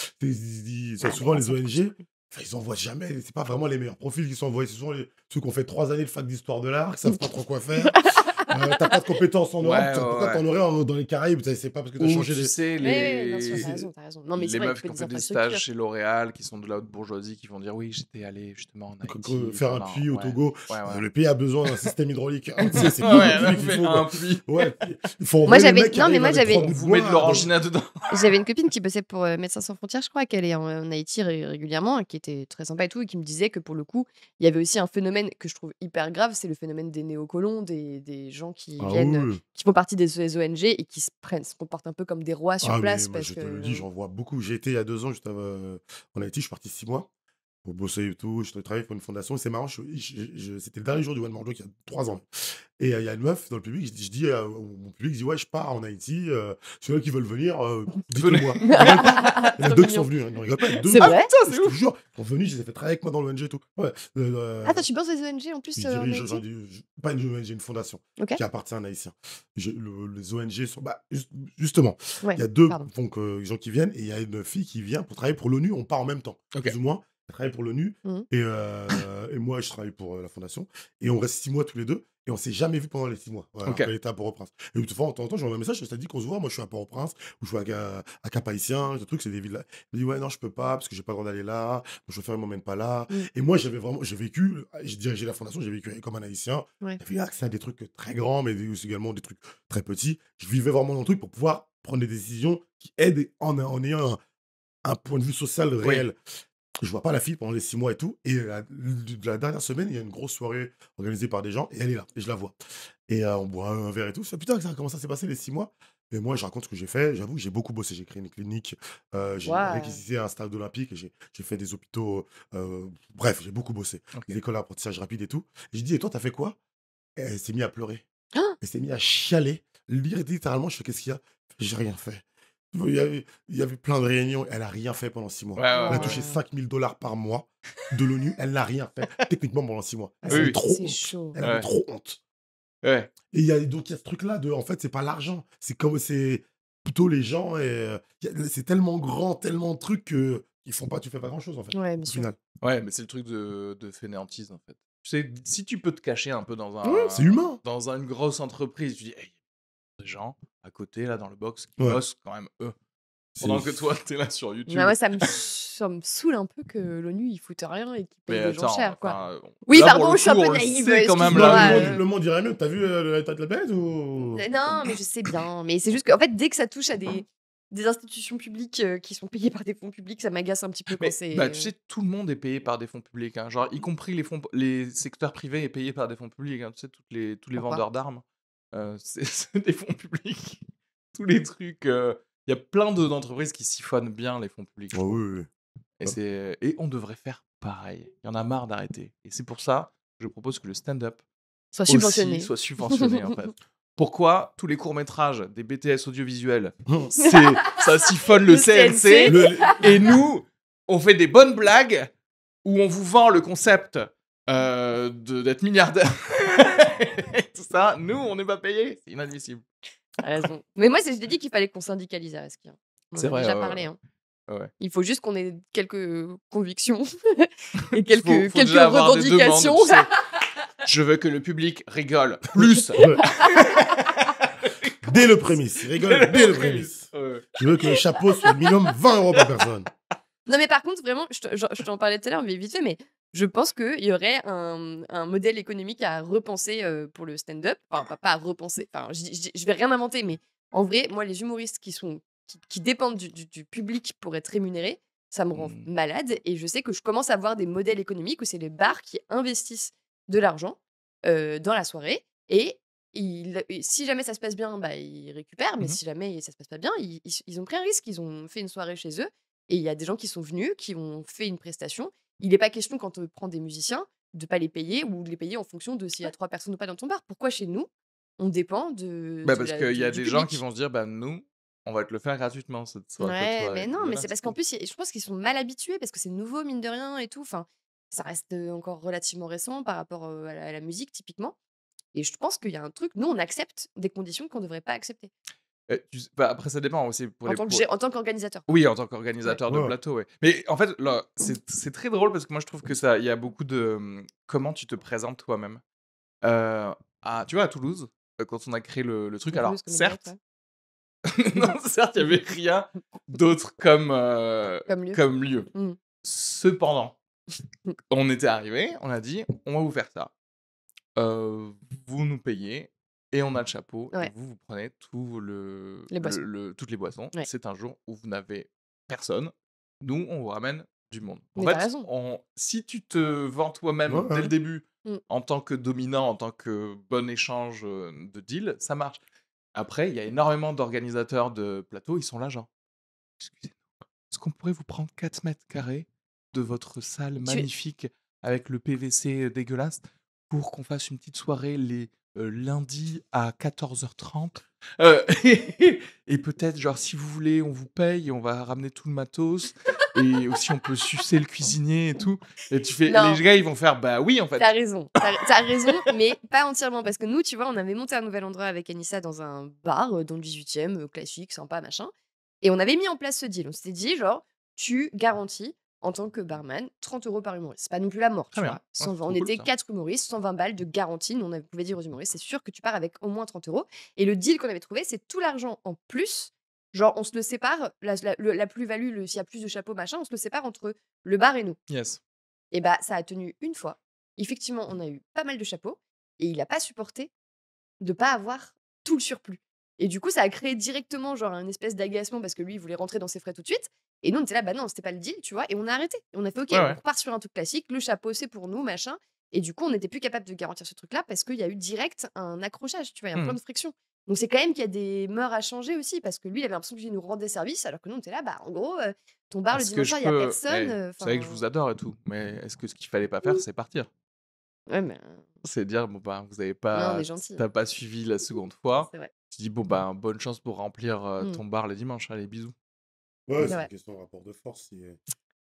souvent les ONG, enfin, ils envoient jamais, c'est pas vraiment les meilleurs profils qui sont envoyés, ce sont ceux qui ont fait 3 années de fac d'histoire de l'art, qui savent pas trop quoi faire. t'as pas de compétences en Europe, Ouais, ouais, pourquoi ouais. t'en aurais dans les Caraïbes? C'est pas parce que t'as Ou changé tu les. sais, Ouais, bien sûr, les... t'as raison. Non, mais c'est les vrai, il meufs faut qui ont des fait des stages infrastructures. chez L'Oréal, qui sont de la haute bourgeoisie, qui vont dire oui, j'étais allé justement en Haïti Faire un pendant. puits au Ouais, Togo, ouais, ouais. le pays a besoin d'un système hydraulique. Tu sais, c'est plus Ouais, de elle a puits qu'il fait faut, un quoi. puits. Ouais, il faut Moi, envoyer le j'avais- mec qui non, mais arrive moi, avec j'avais- 3 On bouts de vous met de bois. l'orangina dedans. J'avais une copine qui bossait pour Médecins Sans Frontières, je crois, qu'elle est en Haïti régulièrement, qui était très sympa et tout, et qui me disait que pour le coup, il y avait aussi un phénomène que je trouve hyper grave, c'est le phénomène des néocolons, des gens qui Ah viennent, oui. qui font partie des ONG et qui se comportent un peu comme des rois sur Ah, mais place moi, parce je te le dis, que. j'en vois beaucoup. J'ai été il y a 2 ans, juste en Haïti, je suis parti 6 mois pour bosser et tout. Je travaillais pour une fondation. Et c'est marrant, c'était le dernier jour du One More Joke il y a 3 ans. Et il y a une meuf dans le public, je dis à mon public, je dis, ouais, je pars en Haïti. Ceux qui veulent venir, dites-le Venez. moi. Ils rigolent pas. Il y en a Trop 2 qui mignon. sont venus. Hein. Ils rigolent pas. Il y a 2 C'est vrai? Putain, je c'est te ouf. jure, ils sont venus, je les ai fait travailler avec moi dans l'ONG et tout. Ouais. Ah, toi, tu bosses des ONG en plus Je en dirige, Haïti? pas une ONG, une fondation Ok. qui appartient à un Haïtien. Les ONG sont. Justement, Ouais, il y a 2 pardon. gens qui viennent et il y a une fille qui vient pour travailler pour l'ONU. On part en même temps, Ok. plus ou moins. Elle travaille pour l'ONU Mhm. et moi, je travaille pour la fondation. Et on reste 6 mois tous les deux et on s'est jamais vu pendant les 6 mois. Voilà, Ok. alors qu'elle était à Port-au-Prince. Et de fois en temps en temps, j'envoie un message, je te dis qu'on se voit. Moi, je suis à Port-au-prince ou je suis à Cap-Haïtien. Ce truc, c'est des villes là. Elle me dit, ouais, non, je peux pas parce que j'ai pas le droit d'aller là. Mon chauffeur, il m'emmène pas là. Mm. Et moi, j'ai vécu, j'ai dirigé la fondation, j'ai vécu comme un Haïtien. Ouais. J'avais accès à des trucs très grands, mais aussi également des trucs très petits. Je vivais vraiment dans le truc pour pouvoir prendre des décisions qui aident en ayant un point de vue social Oui. réel. Je vois pas la fille pendant les 6 mois et tout. Et la dernière semaine, il y a une grosse soirée organisée par des gens et elle est là. Et je la vois. Et on boit un verre et tout. Je fais, putain, comment ça s'est passé les 6 mois? Et moi, je raconte ce que j'ai fait. J'avoue que j'ai beaucoup bossé. J'ai créé une clinique. J'ai Waouh. réquisitionné un stade olympique. Et j'ai fait des hôpitaux. Bref, j'ai beaucoup bossé. Ok. Des écoles d'apprentissage rapide et tout. Et j'ai dit, et toi, t'as fait quoi? Et elle s'est mise à pleurer. Ah Elle s'est mise à chialer. Littéralement, je fais, qu'est-ce qu'il y a? J'ai rien fait. Il y avait plein de réunions. Elle a rien fait pendant 6 mois. Ouais, ouais, Elle a ouais. touché 5 000 $ par mois de l'ONU. Elle n'a rien fait techniquement pendant 6 mois. Elle Oui, avait oui. trop C'est honte. chaud. Elle avait Ouais. trop honte. Ouais. Et donc il y a ce truc-là de, en fait, c'est pas l'argent. C'est plutôt les gens. Et c'est tellement grand, tellement de trucs que tu fais pas grand-chose en fait. Ouais, Au bien sûr. final. Ouais, mais c'est le truc de fainéantise en fait. Tu sais, si tu peux te cacher un peu Ouais, c'est humain. dans une grosse entreprise, tu dis, hey, des gens à côté là dans le box qui Ouais. bossent quand même eux. C'est- Pendant que toi t'es là sur YouTube. Ouais, moi, ça me saoule un peu que l'ONU, ils foutent rien et qu'ils payent Mais des gens attends, chers, quoi. enfin, Oui, là, pardon, pour le je suis un coup, peu on le naïve, sait quand même Non, excuse-moi, là. le monde dirait mieux. T'as vu l'état de la bête ou. Non, mais je sais bien. Mais c'est juste qu'en fait, dès que ça touche à des institutions publiques qui sont payées par des fonds publics, ça m'agace un petit peu quand Mais c'est. bah, tu sais, tout le monde est payé par des fonds publics, hein. Genre, y compris les secteurs privés est payé par des fonds publics, hein. Tu sais, tous les Pourquoi? vendeurs d'armes, c'est des fonds publics. Tous les trucs. Il y a plein d'entreprises qui siphonnent bien les fonds publics, je Oh, trouve. oui, oui. Et on devrait faire pareil. Il y en a marre d'arrêter. Et c'est pour ça que je propose que le stand-up Soit aussi subventionné. soit subventionné, en fait. Pourquoi tous les courts-métrages des BTS audiovisuels, Hum. ça siphonne le Le CNC, Le- et nous, on fait des bonnes blagues où on vous vend le concept d'être milliardaire. Et tout ça, nous, on n'est pas payés. C'est inadmissible. T'as raison. Mais moi, je t'ai dit qu'il fallait qu'on syndicalise à Reski. On en C'est a vrai, déjà ouais, parlé. ouais. Hein. Ouais. Il faut juste qu'on ait quelques convictions et Faut quelques déjà avoir des demandes, revendications. tu sais. Je veux que le public rigole plus. Ouais. Dès le prémisse. Il rigole dès le prémisse. Ouais. Je veux que le chapeau soit minimum 20 € par personne. Non, mais par contre, vraiment, je t'en parlais tout à l'heure, mais vite fait, mais je pense qu'il y aurait un modèle économique à repenser pour le stand-up. Enfin, pas à repenser. Enfin, je vais rien inventer, mais en vrai, moi, les humoristes qui dépendent du public pour être rémunérés, ça me rend malade. Et je sais que je commence à voir des modèles économiques où c'est les bars qui investissent de l'argent dans la soirée. Et si jamais ça se passe bien, bah, ils récupèrent. Mais si jamais ça se passe pas bien, ils ont pris un risque. Ils ont fait une soirée chez eux. Et il y a des gens qui sont venus, qui ont fait une prestation. Il n'est pas question, quand on prend des musiciens, de pas les payer ou de les payer en fonction de s'il y a 3 personnes ou pas dans ton bar. Pourquoi chez nous, on dépend Bah, parce qu'il y a du des gens qui public. vont se dire, bah, nous, on va te le faire gratuitement cette soirée. Ouais, mais non, mais Voilà, c'est parce c'est qu'en tout. plus, je pense qu'ils sont mal habitués parce que c'est nouveau, mine de rien, et tout. Enfin, ça reste encore relativement récent par rapport à la musique, typiquement. Et je pense qu'il y a un truc, nous, on accepte des conditions qu'on ne devrait pas accepter. Bah, après, ça dépend aussi. En tant qu'organisateur. Oui, en tant qu'organisateur de Ouais. plateau, ouais. Mais en fait, là, c'est très drôle parce que moi, je trouve que il y a beaucoup de comment tu te présentes toi-même. Tu vois, à Toulouse, quand on a créé le truc. En Alors, plus, comme une certes, non, certes, il n'y avait rien d'autre Comme lieu. comme lieu. Mm. Cependant, on était arrivé, on a dit, on va vous faire ça. Vous nous payez et on a le chapeau et Ouais. vous prenez Les boissons. toutes les boissons. Ouais. C'est un jour où vous n'avez personne. Nous, on vous ramène du monde. En Mais t'as fait, raison. si tu te vends toi-même Ouais, dès le ouais. début Mm. en tant que dominant, en tant que bon échange de deal, ça marche. Après, il y a énormément d'organisateurs de plateaux, ils sont là genre, excusez-nous, est-ce qu'on pourrait vous prendre 4 mètres carrés de votre salle magnifique avec le PVC dégueulasse pour qu'on fasse une petite soirée les lundis à 14h30 et peut-être, genre, si vous voulez, on vous paye, on va ramener tout le matos et aussi on peut sucer le cuisinier et tout. Et tu fais, Non. les gars, ils vont faire, bah oui, en fait. T'as raison. T'as raison, mais pas entièrement. Parce que nous, tu vois, on avait monté un nouvel endroit avec Anissa dans un bar dans le 18e, classique, sympa, machin. Et on avait mis en place ce deal. On s'était dit, genre, tu garantis en tant que barman 30 € par humoriste. C'est pas non plus la mort, Très tu bien. vois. Ouais, c'est 120, trop on cool, était ça. 4 humoristes, 120 balles de garantie. Nous, on pouvait dire aux humoristes, c'est sûr que tu pars avec au moins 30 €. Et le deal qu'on avait trouvé, c'est tout l'argent en plus. Genre, on se le sépare, la plus-value, s'il y a plus de chapeaux, machin, on se le sépare entre le bar et nous. Yes. Et bah, ça a tenu une fois. Effectivement, on a eu pas mal de chapeaux et il a pas supporté de pas avoir tout le surplus. Et du coup, ça a créé directement genre une espèce d'agacement parce que lui, il voulait rentrer dans ses frais tout de suite. Et nous, on était là, bah non, c'était pas le deal, tu vois. Et on a arrêté. Et on a fait, ok, Ouais, on ouais. repart sur un truc classique. Le chapeau, c'est pour nous, machin. Et du coup, on n'était plus capable de garantir ce truc-là parce qu'il y a eu direct un accrochage, tu vois, il y a un point Mhm. de friction. Donc c'est quand même qu'il y a des mœurs à changer aussi parce que lui, il avait l'impression qu'il nous rendait service alors que nous, on était là, bah en gros, ton bar le Est-ce que dimanche je soir, il y a peux. personne. C'est vrai que je vous adore et tout, mais est-ce que ce qu'il fallait pas faire, c'est partir? Ouais, mais C'est dire, bon, bah, vous avez non, on pas. est gentil. T'as pas suivi la seconde fois. C'est vrai. Tu dis, bon, bah, bonne chance pour remplir Mm. ton bar le dimanche. Allez, bisous. Ouais, C'est c'est vrai. une question de rapport de force.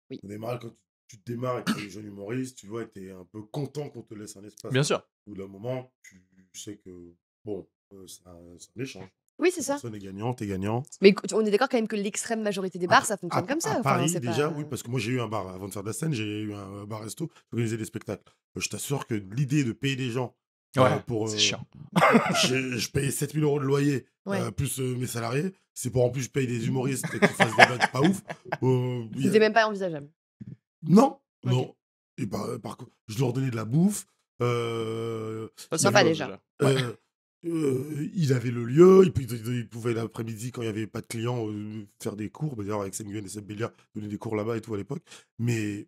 Oui. On démarre quand tu démarres et que tu es des jeunes humoristes, tu vois, et tu es un peu content qu'on te laisse un espace. Bien sûr. Au bout d'un moment, tu sais que, bon, c'est un échange. Oui, c'est La ça. personne est gagnant, t'es gagnant. Mais on est d'accord quand même que l'extrême majorité des bars, ça fonctionne comme ça. À Enfin, Paris, c'est déjà, pas. oui, parce que moi j'ai eu un bar avant de faire de la scène, j'ai eu un bar-resto, j'organisais des spectacles. Je t'assure que l'idée de payer des gens Ouais, pour. c'est chiant. Je payais 7 000 € de loyer, Ouais. plus mes salariés. C'est pour en plus je paye des humoristes qui fassent des blagues pas ouf. C'était même pas envisageable. Non, Ok. non. Et par contre, je leur donnais de la bouffe. Ça, Sympa, chose, déjà. Ouais. Il avait le lieu, il pouvait l'après-midi, quand il n'y avait pas de clients, faire des cours. D'ailleurs, avec Sam Nguyen et Seb Bélia, donner des cours là-bas et tout à l'époque. Mais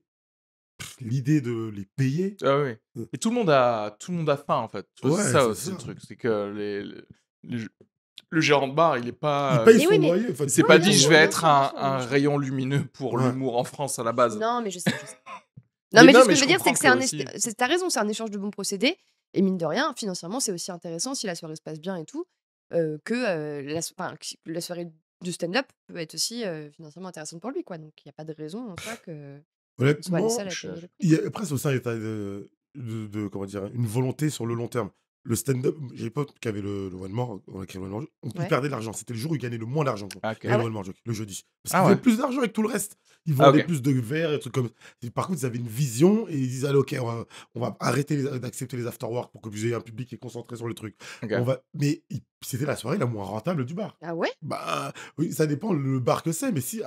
l'idée de les payer, Ah oui. Et tout le monde a faim, en fait. Tu vois, ouais, c'est ça c'est aussi le ça. truc. C'est que le gérant de bar, il est Il pas. paye Mais son oui, mais- loyer. Enfin, Il s'est Ouais, pas bien dit, je sûr, vais bien être sûr, bien sûr, un bien sûr. rayon lumineux pour Ouais. l'humour en France à la base. Non, mais je sais. Mais Non, mais non, tout ce mais que je je veux dire, c'est comprends que que t'as raison, c'est un échange de bons procédés. Et mine de rien, financièrement, c'est aussi intéressant si la soirée se passe bien et tout, que la soirée de stand-up peut être aussi financièrement intéressante pour lui, quoi. Donc il n'y a pas de raison en soi que on soit les Honnêtement, seuls à payer le prix. il y a, après, c'est aussi un état comment dire, une volonté sur le long terme. Le stand-up, j'ai des potes qui avaient le one more, on a créé le one more, ils Ouais. perdaient de l'argent. C'était le jour où ils gagnaient le moins d'argent, quoi. Ah, ok. Le Ah ouais one more joke, le jeudi. Parce Ah qu'ils ouais. faisaient plus d'argent avec tout le reste. Ils Ah, vendaient ok. plus de verres et des trucs comme ça. Et par contre, ils avaient une vision et ils disaient, allez, ok, on va arrêter d'accepter les afterworks pour que vous ayez un public qui est concentré sur le truc. Ok. Mais c'était la soirée la moins rentable du bar. Ah ouais? Bah oui, ça dépend le bar que c'est, mais si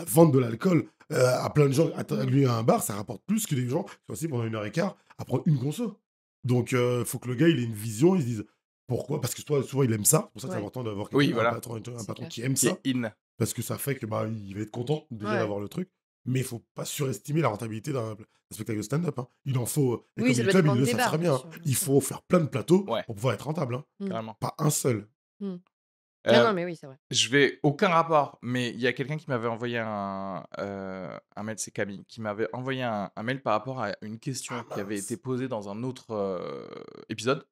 vendre de l'alcool à plein de gens, lui à un bar, ça rapporte plus que des gens qui sont assis pendant 1h15 à prendre une conso. Donc faut que le gars il ait une vision, il se dise pourquoi, parce que souvent il aime ça, c'est pour ça que c'est Ouais. important d'avoir Oui, quelqu'un, voilà. un patron C'est clair. qui aime Qui ça, est in. parce que ça fait que bah il va être content déjà Ouais. d'avoir le truc. Mais il faut pas surestimer la rentabilité d'un spectacle de stand-up. Hein. Il en faut. Les Oui, ça comedy doit clubs, dépendre ils le des savent bars, très bien bien. sûr, bien Il sûr. faut faire plein de plateaux Ouais, pour pouvoir être rentable. Hein. carrément. Pas un seul. Non, Euh, non, mais oui, c'est vrai. Je vais aucun rapport, mais il y a quelqu'un qui m'avait envoyé un mail, c'est Camille, qui m'avait envoyé un mail par rapport à une question qui avait été posée dans un autre épisode,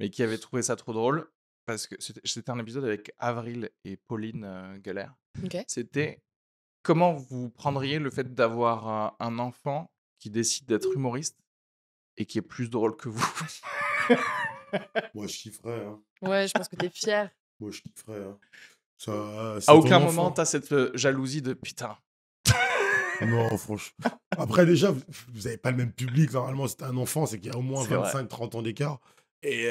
mais qui avait trouvé ça trop drôle, parce que c'était un épisode avec Avril et Pauline Galère. Ok. C'était comment vous prendriez le fait d'avoir un enfant qui décide d'être humoriste et qui est plus drôle que vous? Moi je kifferais. Hein. Ouais, je pense que t'es fier. Moi je kifferais. Hein. Ça, c'est À ton aucun enfant. moment, t'as cette jalousie de putain. Non, franchement. Après, déjà, vous n'avez pas le même public. Normalement, c'est un enfant, c'est qu'il y a au moins C'est vrai. 25-30 ans d'écart. Et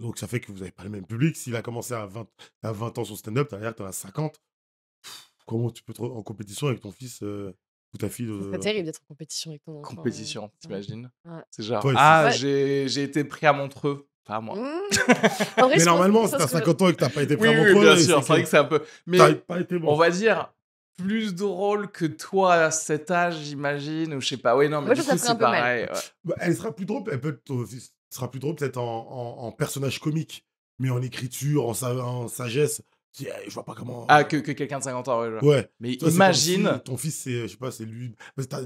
donc, ça fait que vous n'avez pas le même public. S'il a commencé à 20 ans son stand-up, derrière, tu en as 50. Comment tu peux être en compétition avec ton fils ou ta fille Ça serait terrible d'être en compétition avec ton enfant. Compétition, Ouais. t'imagines? Ouais. C'est genre, Ouais, ah, Ouais. j'ai été pris à Montreux. Pas moi. Mmh. En vrai, Mais je pense normalement, que si ça t'as serait- 50 ans et que t'as pas été pris Oui, à oui, Montreux, bien sûr, c'est vrai que c'est un peu. Mais t'as pas été on bon. va dire plus drôle que toi à cet âge, j'imagine, ou je sais pas. Oui, non, mais Moi, du je trouve coup, ça ferait un c'est peu mal. pareil. Ouais. Bah, elle sera plus drôle, elle peut être, sera plus drôle peut-être en personnage comique, mais en écriture, en sagesse. Je vois pas comment. Ah, que quelqu'un de 50 ans, ouais. je vois. Ouais. Mais Tu vois, c'est comme si imagine. ton fils, je sais pas, c'est lui.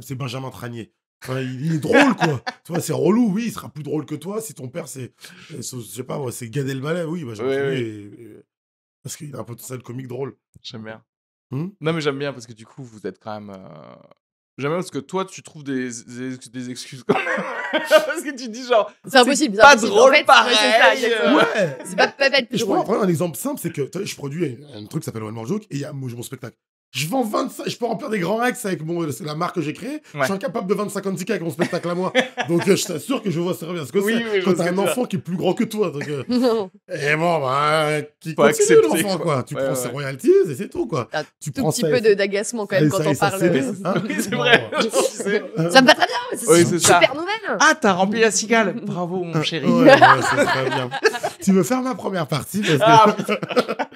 C'est Benjamin Tranier. Enfin, il est drôle, quoi. Tu vois, c'est relou, oui, il sera plus drôle que toi. Si ton père, je sais pas, moi, c'est Gad Elmaleh, oui, Benjamin Oui, Tranier. oui, Parce qu'il a un potentiel comique drôle. j'aime bien. Hmm. Non, mais j'aime bien parce que du coup, vous êtes quand même. J'aime bien parce que toi, tu trouves des excuses quand même. Parce que tu dis genre. C'est impossible. Pas c'est impossible. drôle En fait, pareil. ouais, c'est ça, exactement. Ouais. C'est pas être Et plus je drôle. prends un exemple simple, c'est que tu vois, je produis un truc qui s'appelle One More Joke et il y a mon spectacle. Je vends 25, je peux remplir des grands axes avec c'est la marque que j'ai créée. Je Ouais. suis incapable de vendre 50 tickets avec mon spectacle à moi. Donc je t'assure que je vois ça bien. Parce que Oui, oui, je quand vois t'as ce que un tu enfant qui est plus grand que toi. Donc, Non. et bon, bah, qui Faut continue accepter, l'enfant, quoi. quoi. Tu Ouais, prends ses ouais. royalties et c'est tout, quoi. Un Tu tout prends petit ça peu et d'agacement quand même ça quand et on ça parle. CV, hein. Oui, c'est vrai. Tu sais. Ça me va très bien. C'est Oui, une c'est ça. super nouvelle. Ah, t'as rempli la cigale. Bravo, mon chéri. Ouais, c'est très bien. Tu veux faire ma première partie parce que Ah,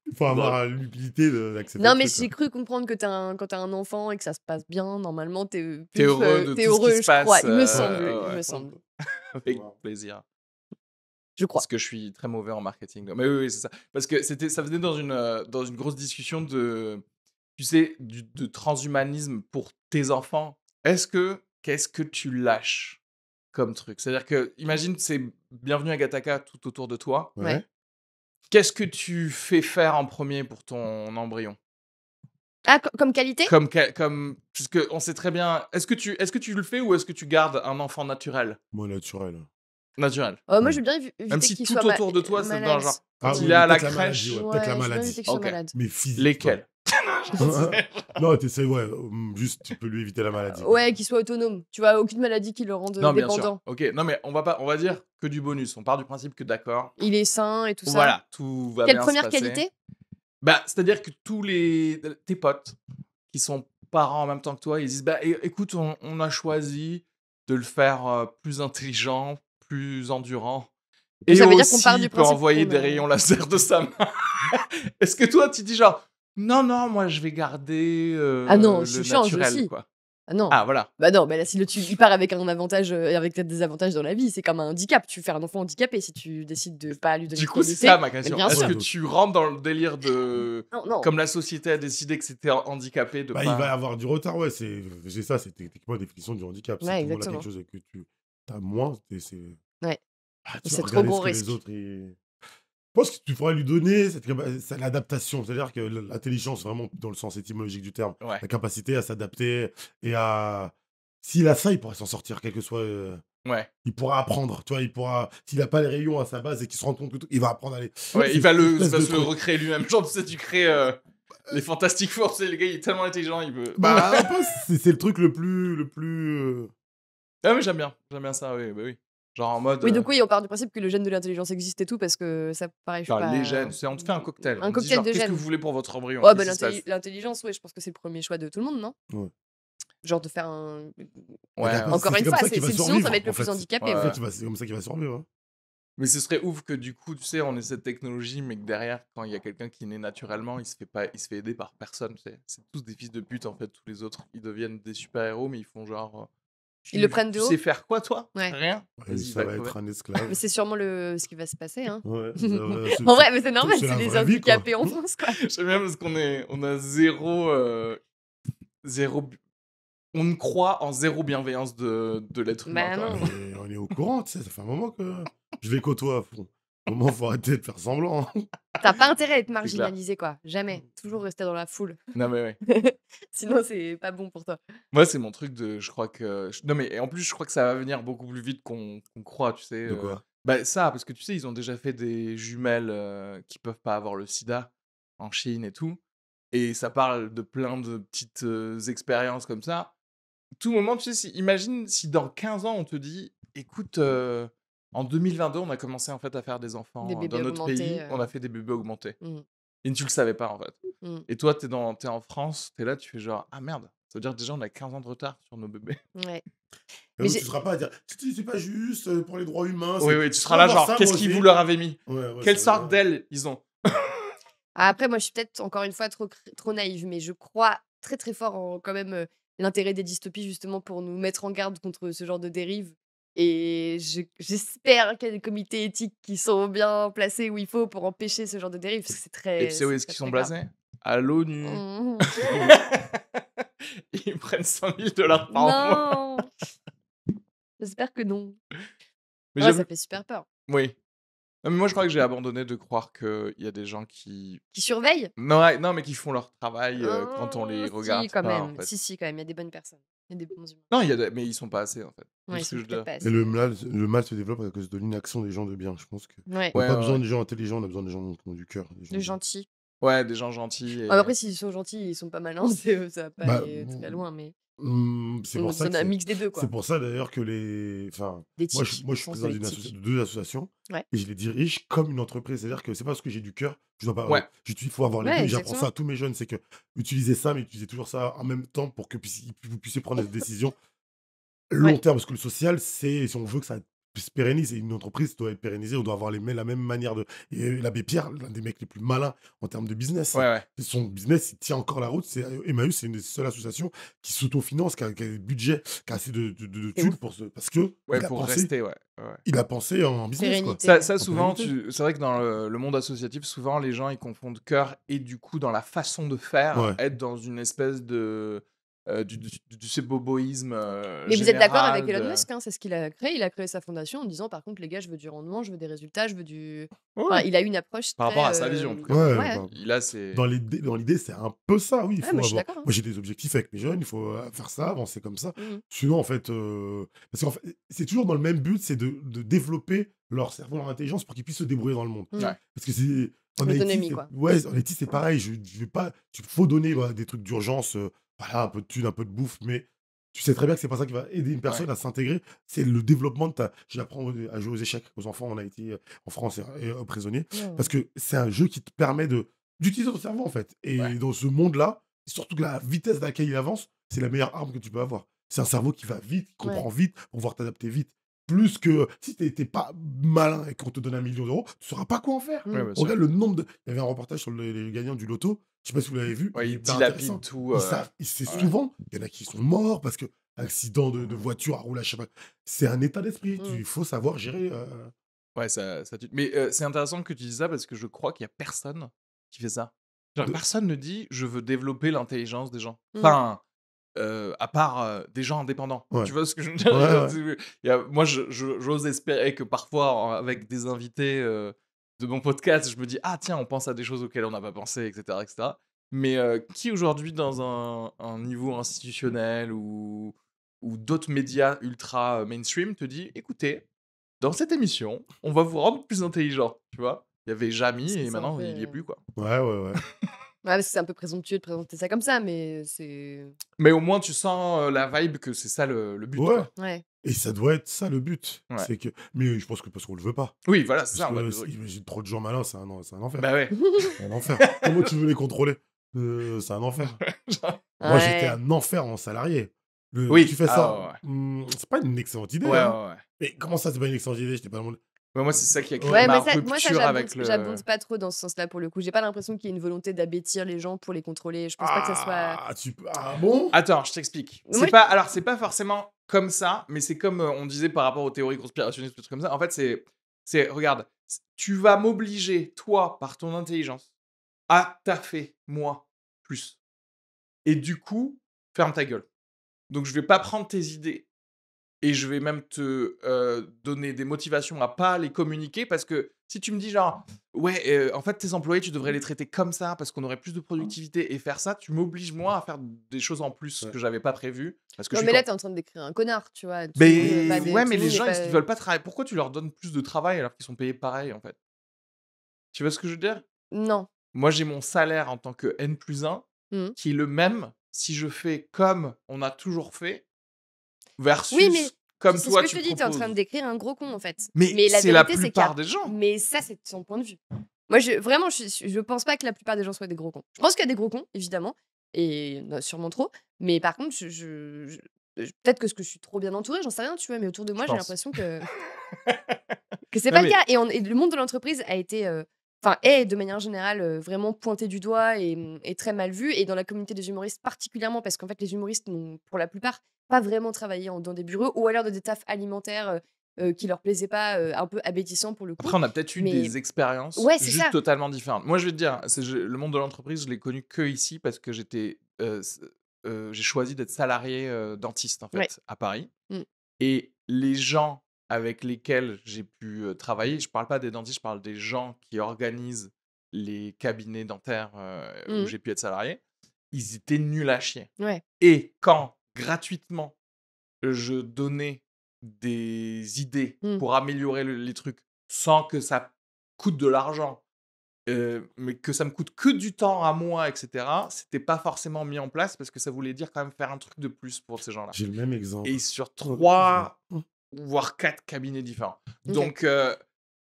il faut avoir l'humilité d'accepter Non, le mais truc, j'ai quoi. cru comprendre que quand t'as un enfant et que ça se passe bien, normalement, t'es T'es heureux de t'es tout ce qui heureux, se je crois. passe, Il me semble. ouais, Il ouais. me semble. Avec plaisir. Je crois. Parce que je suis très mauvais en marketing. Mais oui, oui, c'est ça. Parce que ça venait dans une grosse discussion de, tu sais, de transhumanisme pour tes enfants. Qu'est-ce que tu lâches comme truc? C'est-à-dire que, imagine, c'est bienvenue à Gataka tout autour de toi. Ouais. Qu'est-ce que tu fais faire en premier pour ton embryon? Ah, comme qualité? Puisque on sait très bien. Est-ce que tu le fais ou est-ce que tu gardes un enfant naturel? Moi, naturel. Naturel. Moi, Ouais. je veux bien Même éviter si qu'il tout soit autour de toi, c'est dans malade. genre. Ah Quand oui, il est à la peut-être la maladie, crèche. ouais. Peut-être la Ouais, je veux bien maladie. éviter qu'il soit Ok. malade. Mais physique. Lesquels? Non, t'essaies, ouais, juste, tu peux lui éviter la maladie. Ouais, qu'il soit autonome. Tu vois, aucune maladie qui le rende Non, bien sûr. dépendant. Ok, non, mais on va dire que du bonus. On part du principe que d'accord. Il est sain et tout ça. Voilà, tout va Quelle bien se première passer. qualité? Bah, c'est-à-dire que tous tes potes qui sont parents en même temps que toi, ils disent bah écoute, on a choisi de le faire plus intelligent, plus endurant. Et Ça veut dire qu'on aussi, part du il peut principe envoyer qu'on des a- rayons laser de sa main. Est-ce que toi, tu dis genre non, non, moi je vais garder Ah non, le je change naturel, aussi. quoi. Ah non. Ah, voilà. Bah non, bah là, il part avec un avantage, avec des désavantages dans la vie. C'est comme un handicap. Tu fais un enfant handicapé si tu décides de pas lui donner Du de coup, c'est qualité. ça ma question. bien Est-ce sûr. que tu rentres dans le délire de. Non, non. Comme la société a décidé que c'était handicapé de Bah, pas. il va y avoir du retard, ouais. C'est ça, c'est techniquement la définition du handicap. Si Ouais, tout le monde a exactement. quelque chose et que tu as moins, c'est. Ouais. Ah, tu C'est vas trop regarder gros ce que risque. les autres. Je pense que tu pourrais lui donner c'est l'adaptation. C'est-à-dire que l'intelligence, vraiment, dans le sens étymologique du terme, Ouais. la capacité à s'adapter et à. S'il a ça, il pourrait s'en sortir, quel que soit. Ouais. Il pourra apprendre, tu vois, il pourra. S'il n'a pas les rayons à sa base et qu'il se rend compte que tout, il va apprendre à aller. Ouais, C'est il va cette espèce de se le truc. recréer lui-même. Genre, tu sais, tu crées les Fantastic Four, tu sais, le gars, il est tellement intelligent, il veut. Bah, un peu, c'est le truc le plus. Ah, mais j'aime bien ça, oui, bah oui. Genre en mode. Oui, donc oui, on part du principe que le gène de l'intelligence existe et tout parce que ça, pareil, je suis Genre, pas. les gènes, on te fait un cocktail. Un On te dit, cocktail genre, de qu'est-ce que gènes. vous voulez pour votre embryon? Ouais, bah, Qu'est-ce qui se passe? l'intelligence, ouais, je pense que c'est le premier choix de tout le monde, non? Ouais. Genre de faire un. Ouais, d'accord, Encore c'est une comme fois, ça qu'il va sinon ça survivre, va être le en plus fait. handicapé. Ouais, En ouais. fait, c'est comme ça qu'il va survivre. Hein. Mais ce serait ouf que du coup, tu sais, on ait cette technologie, mais que derrière, quand il y a quelqu'un qui naît naturellement, il se fait aider par personne. Tu sais. C'est tous des fils de pute, en fait, tous les autres. Ils deviennent des super-héros, mais ils font genre. Ils le prennent de Tu haut. sais faire quoi, toi? Ouais. Rien? Et Vas-y, ça va crever. être un esclave. Mais c'est sûrement ce qui va se passer, hein. Ouais, En vrai, mais c'est normal, c'est c'est la les vraie vie, quoi. handicapés en France, quoi. J'aime bien parce on a zéro. On ne croit en zéro bienveillance de l'être humain. Bah quand non. même. On est au courant, tu sais, ça fait un moment que je les côtoie à fond. Au moment, faut arrêter de faire semblant. Hein. T'as pas intérêt à être clair. marginalisé, quoi. Jamais. Toujours rester dans la foule. Non, mais ouais. Sinon, c'est pas bon pour toi. Moi, c'est mon truc de. Je crois que. Non, mais et en plus, je crois que ça va venir beaucoup plus vite qu'on croit, tu sais. De quoi Bah, ça, parce que tu sais, ils ont déjà fait des jumelles qui peuvent pas avoir le sida en Chine et tout. Et ça parle de plein de petites expériences comme ça. Tout moment, tu sais, imagine si dans 15 ans, on te dit écoute, En 2022, on a commencé en fait à faire des Des enfants bébés dans notre augmentés. pays. On a fait des bébés augmentés. Mmh. Et tu le savais pas en fait. Mmh. Et toi, t'es en France, t'es là, tu fais genre ah merde. Ça veut dire que déjà on a 15 ans de retard sur nos bébés. Ouais. Et Mais donc, tu j'ai. seras pas à dire, c'est pas juste pour les droits humains, Oui, c'est. oui, tu Je seras peux là avoir genre ça, qu'est-ce moi qu'ils aussi. vous leur avez mis? Ouais, Quelle ça sorte va. d'ailes ils ont? Après, moi, je suis peut-être encore une fois trop naïve, mais je crois très très fort en quand même l'intérêt des dystopies justement pour nous mettre en garde contre ce genre de dérive. Et j'espère qu'il y a des comités éthiques qui sont bien placés où il faut pour empêcher ce genre de dérive, parce que Et tu sais où c'est est-ce très qu'ils sont très grave. blasés? À l'ONU. Mmh. Ils prennent 100 000 $ par mois. Non, j'espère que non. Mais Ouais, j'aime. ça fait super peur. Oui. Non, mais moi, je crois que j'ai abandonné de croire qu'il y a des gens qui. Qui surveillent? Non, ouais, non, mais qui font leur travail quand on les Si, regarde quand pas, en même. fait. Si, quand même. Il y a des bonnes personnes. Il y a des bons humains. Non, mais ils sont pas assez, en fait. C'est Ouais, ils ce que sont je veux peut-être dire. pas Et le assez. mal se développe à cause de l'inaction des gens de bien. Je pense que. Ouais, On n'a Ouais, pas ouais, besoin ouais. des gens intelligents, on a besoin des gens qui ont du cœur. Des gens de bien. gentils. Ouais, des gens gentils. Et... Après, s'ils sont gentils, ils sont pas malins, ça va pas Bah, aller très loin, mais c'est on a pour ça besoin que d'un c'est. mix des deux, C'est quoi. pour ça d'ailleurs que les. Enfin, D'éthique, moi, au je suis sens de président l'éthique. de 2 associations Ouais. et je les dirige comme une entreprise. C'est-à-dire que c'est pas parce que j'ai du cœur, je dois pas. Ouais. Il faut avoir les Ouais, deux. J'apprends exactement. ça à tous mes jeunes. C'est que utilisez ça, mais utilisez toujours ça en même temps pour que vous puissiez prendre des décisions long Ouais. terme. Parce que le social, c'est si on veut que ça se pérennise, et une entreprise doit être pérennisée, on doit avoir la même manière de. Et l'abbé Pierre, l'un des mecs les plus malins en termes de business, Ouais, ouais. son business, il tient encore la route. Emmaüs, c'est une des seules associations qui s'autofinance, qui a le budget, qui a assez de C'est thunes ouf. parce que Ouais, il a pour pensé, rester, ouais. Ouais. il a pensé en business, quoi. Pérennité, Ça, ouais. ça En souvent, pérennité. c'est vrai que dans le monde associatif, souvent, les gens, ils confondent cœur et du coup, dans la façon de faire, Ouais. être dans une espèce de... du boboïsme Mais vous êtes d'accord avec général. Elon Musk, hein, c'est ce qu'il a créé. Il a créé sa fondation en disant, par contre, les gars, je veux du rendement, je veux des résultats, je veux du. Ouais, Enfin, ouais. il a une approche Par rapport très. à sa vision, en tout cas. Ouais, Ouais, bah, Il a ses... dans l'idée, c'est un peu ça, oui. Il ouais, faut moi, je suis avoir. d'accord. Hein. Moi, j'ai des objectifs avec mes jeunes, il faut faire ça, avancer comme ça. Mhm. Sinon, en fait, parce qu'en fait, c'est toujours dans le même but, c'est de développer leur cerveau, leur intelligence pour qu'ils puissent se débrouiller dans le monde. Mhm. Ouais. Parce que c'est. En L'autonomie, Haïti, quoi. ouais, en Haïti, c'est pareil. Je vais pas. Il faut donner des trucs d'urgence, voilà, un peu de thunes, un peu de bouffe, mais tu sais très bien que c'est pas ça qui va aider une personne Ouais. à s'intégrer. C'est le développement de ta. J'apprends à jouer aux échecs aux enfants en Haïti, en France et aux prisonniers. Ouais. Parce que c'est un jeu qui te permet d'utiliser ton cerveau, en fait. Et Ouais. dans ce monde-là, surtout que la vitesse à laquelle il avance, c'est la meilleure arme que tu peux avoir. C'est un cerveau qui va vite, qui comprend vite, pour pouvoir t'adapter vite. Plus que si t'es pas malin et qu'on te donne 1 million d'euros, tu sauras pas quoi en faire. Ouais, Mhm. bien sûr. Regarde le nombre de. Il y avait un reportage sur les gagnants du loto. Je sais pas si vous l'avez vu. Ouais, Il est il hyper dilapide intéressant. tout. Ils savent. C'est ouais. souvent. Il y en a qui sont morts parce que accident de voiture à roulage. Je sais pas. C'est un état d'esprit. Mhm. Il faut savoir gérer. Ouais, ça tue. Mais c'est intéressant que tu dises ça parce que je crois qu'il y a personne qui fait ça. Genre, De- personne ne dit je veux développer l'intelligence des gens. Mhm. Enfin, à part des gens indépendants. Ouais. Tu vois ce que je veux dire? Ouais, Moi, j'ose espérer que parfois, avec des invités de mon podcast, je me dis ah tiens, on pense à des choses auxquelles on n'a pas pensé, etc., etc. Mais qui aujourd'hui, dans un niveau institutionnel ou d'autres médias ultra mainstream, te dit écoutez, dans cette émission, on va vous rendre plus intelligent, tu vois? Il y avait Jamy et C'est un maintenant peu. il y est plus, quoi. ouais. Ouais, parce que c'est un peu présomptueux de présenter ça comme ça, mais c'est. Mais au moins tu sens la vibe que c'est ça le but, Ouais. quoi. Ouais. Et ça doit être ça le but. Ouais. C'est que. Mais je pense que parce qu'on le veut pas. Oui, voilà, c'est Parce ça, on a que plus de trucs. imagine trop de gens malins, c'est un enfer. Bah ouais. C'est un enfer. Comment tu veux les contrôler? C'est un enfer. Genre- Moi, j'étais Ouais. un enfer en salarié. Oui. Tu fais Ah ça, ouais, c'est pas une excellente idée. ouais. Hein. Ouais. Mais comment ça, c'est pas une excellente idée? J'étais pas dans le monde. Mais moi, c'est ça qui a créé Ouais, ma mais moi, ça, rupture avec j'abonde pas trop dans ce sens-là pour le coup. J'ai pas l'impression qu'il y ait une volonté d'abêtir les gens pour les contrôler. Je pense pas que ça soit. Ah bon? Attends, je t'explique. Moi, Alors, c'est pas forcément comme ça, mais c'est comme on disait par rapport aux théories conspirationnistes, des trucs comme ça. En fait, regarde, tu vas m'obliger, toi, par ton intelligence, à taffer, moi, plus. Et du coup, ferme ta gueule. Donc, je vais pas prendre tes idées et je vais même te donner des motivations à pas les communiquer parce que si tu me dis genre, ouais, en fait, tes employés, tu devrais les traiter comme ça parce qu'on aurait plus de productivité et faire ça, tu m'obliges, moi, à faire des choses en plus Ouais. que j'avais pas prévues. Parce que Non, je mais suis là, t'es en train de décrire un connard, tu vois. mais ouais, mais tout les le monde gens, n'est ils veulent pas travailler. Pourquoi tu leur donnes plus de travail alors qu'ils sont payés pareil, en fait? Tu vois ce que je veux dire? Non. Moi, j'ai mon salaire en tant que N+1 Mhm. qui est le même si je fais comme on a toujours fait versus Oui, mais comme C'est ce toi que je tu te dis, t'es en train de proposes. décrire un gros con en fait. Mais Mais la c'est la vérité, c'est qu'il y plupart a. des gens. Mais ça, c'est son point de vue. Moi, vraiment, je pense pas que la plupart des gens soient des gros cons. Je pense qu'il y a des gros cons, évidemment, et il y en a sûrement trop. Mais par contre, peut-être que je suis trop bien entourée, j'en sais rien, tu vois. Mais autour de Je moi, j'ai pense. l'impression que c'est Non, pas le mais cas. Et le monde de l'entreprise a été, enfin, est de manière générale vraiment pointé du doigt et très mal vu. Et dans la communauté des humoristes particulièrement, parce qu'en fait, les humoristes n'ont pour la plupart pas vraiment travaillé dans des bureaux ou alors dans des tafs alimentaires qui leur plaisaient pas, un peu abétissants pour le coup. après, on a peut-être eu Mais des expériences ouais, c'est juste ça. totalement différentes. Moi, je vais te dire, le monde de l'entreprise, je l'ai connu que ici parce que j'ai choisi d'être salarié dentiste en Ouais. fait à Paris. Mm. Et les gens avec lesquels j'ai pu travailler, je parle pas des dentistes, je parle des gens qui organisent les cabinets dentaires où Mhm. j'ai pu être salarié, ils étaient nuls à chier. Ouais. Et quand gratuitement je donnais des idées Mm. pour améliorer les trucs sans que ça coûte de l'argent, mais que ça me coûte que du temps à moi, etc., c'était pas forcément mis en place parce que ça voulait dire quand même faire un truc de plus pour ces gens-là. J'ai le même exemple. Et sur Oh, 3 mmh. voire 4 cabinets différents. Ok. Donc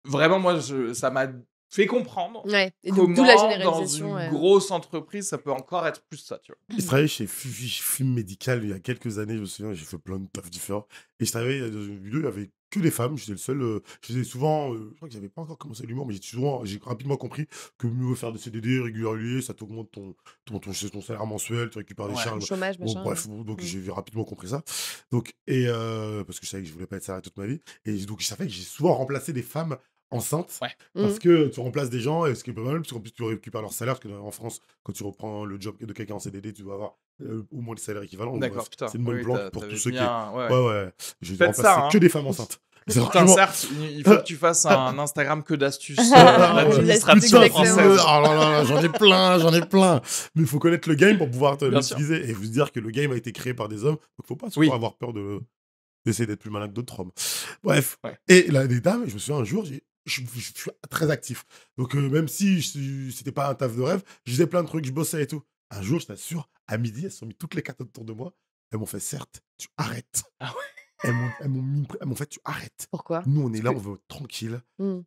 vraiment moi ça m'a fait comprendre Ouais. Et donc, d'où la comment dans généralisation. une Ouais. grosse entreprise ça peut encore être plus ça, tu vois? Je travaillais chez Film Médical il y a quelques années, je me souviens, j'ai fait plein de tafs différents. Et je travaillais dans une vidéo, il y avait que des femmes, j'étais le seul. Je faisais souvent, je crois que j'avais pas encore commencé l'humour, mais j'ai rapidement compris que mieux vaut faire des CDD réguliers, ça t'augmente ton salaire mensuel, tu récupères des Ouais. charges. Chômage, Bon, machin. bref, donc Mm. j'ai rapidement compris ça. Donc, parce que je savais que je voulais pas être salarié toute ma vie. Et donc, ça fait que j'ai souvent remplacé des femmes enceintes. Ouais. Parce Mhm. que tu remplaces des gens, et ce qui est pas mal, parce qu'en plus tu récupères leur salaire, parce qu'en France, quand tu reprends le job de quelqu'un en CDD, tu dois avoir au moins le salaire équivalent. Donc, D'accord, bref, putain. c'est une bonne Oui, planque pour tous t'avais ceux qui. bien ouais, ouais. Ouais, ouais. J'ai Faites remplacé ça, que hein. des femmes enceintes. C'est Putain, franchement. certes, il faut que tu fasses un Instagram que d'astuces L'administration administratives Putain, françaises. oh là là, j'en ai plein, j'en ai plein. Mais il faut connaître le game pour pouvoir Bien sûr. l'utiliser. Et vous dire que le game a été créé par des hommes. Donc, faut pas Oui. avoir peur d'essayer d'être plus malin que d'autres hommes. Bref. Ouais. Et là, des dames, je me souviens un jour, je suis très actif. Donc, même si c'était pas un taf de rêve, je faisais plein de trucs, je bossais et tout. Un jour, je t'assure, à midi, elles se sont mis toutes les cartes autour de moi. Elles m'ont fait, certes, tu arrêtes. Ah ouais. Elles m'ont fait, tu arrêtes. Pourquoi? Nous, on est là, que- on veut être tranquille. Mm.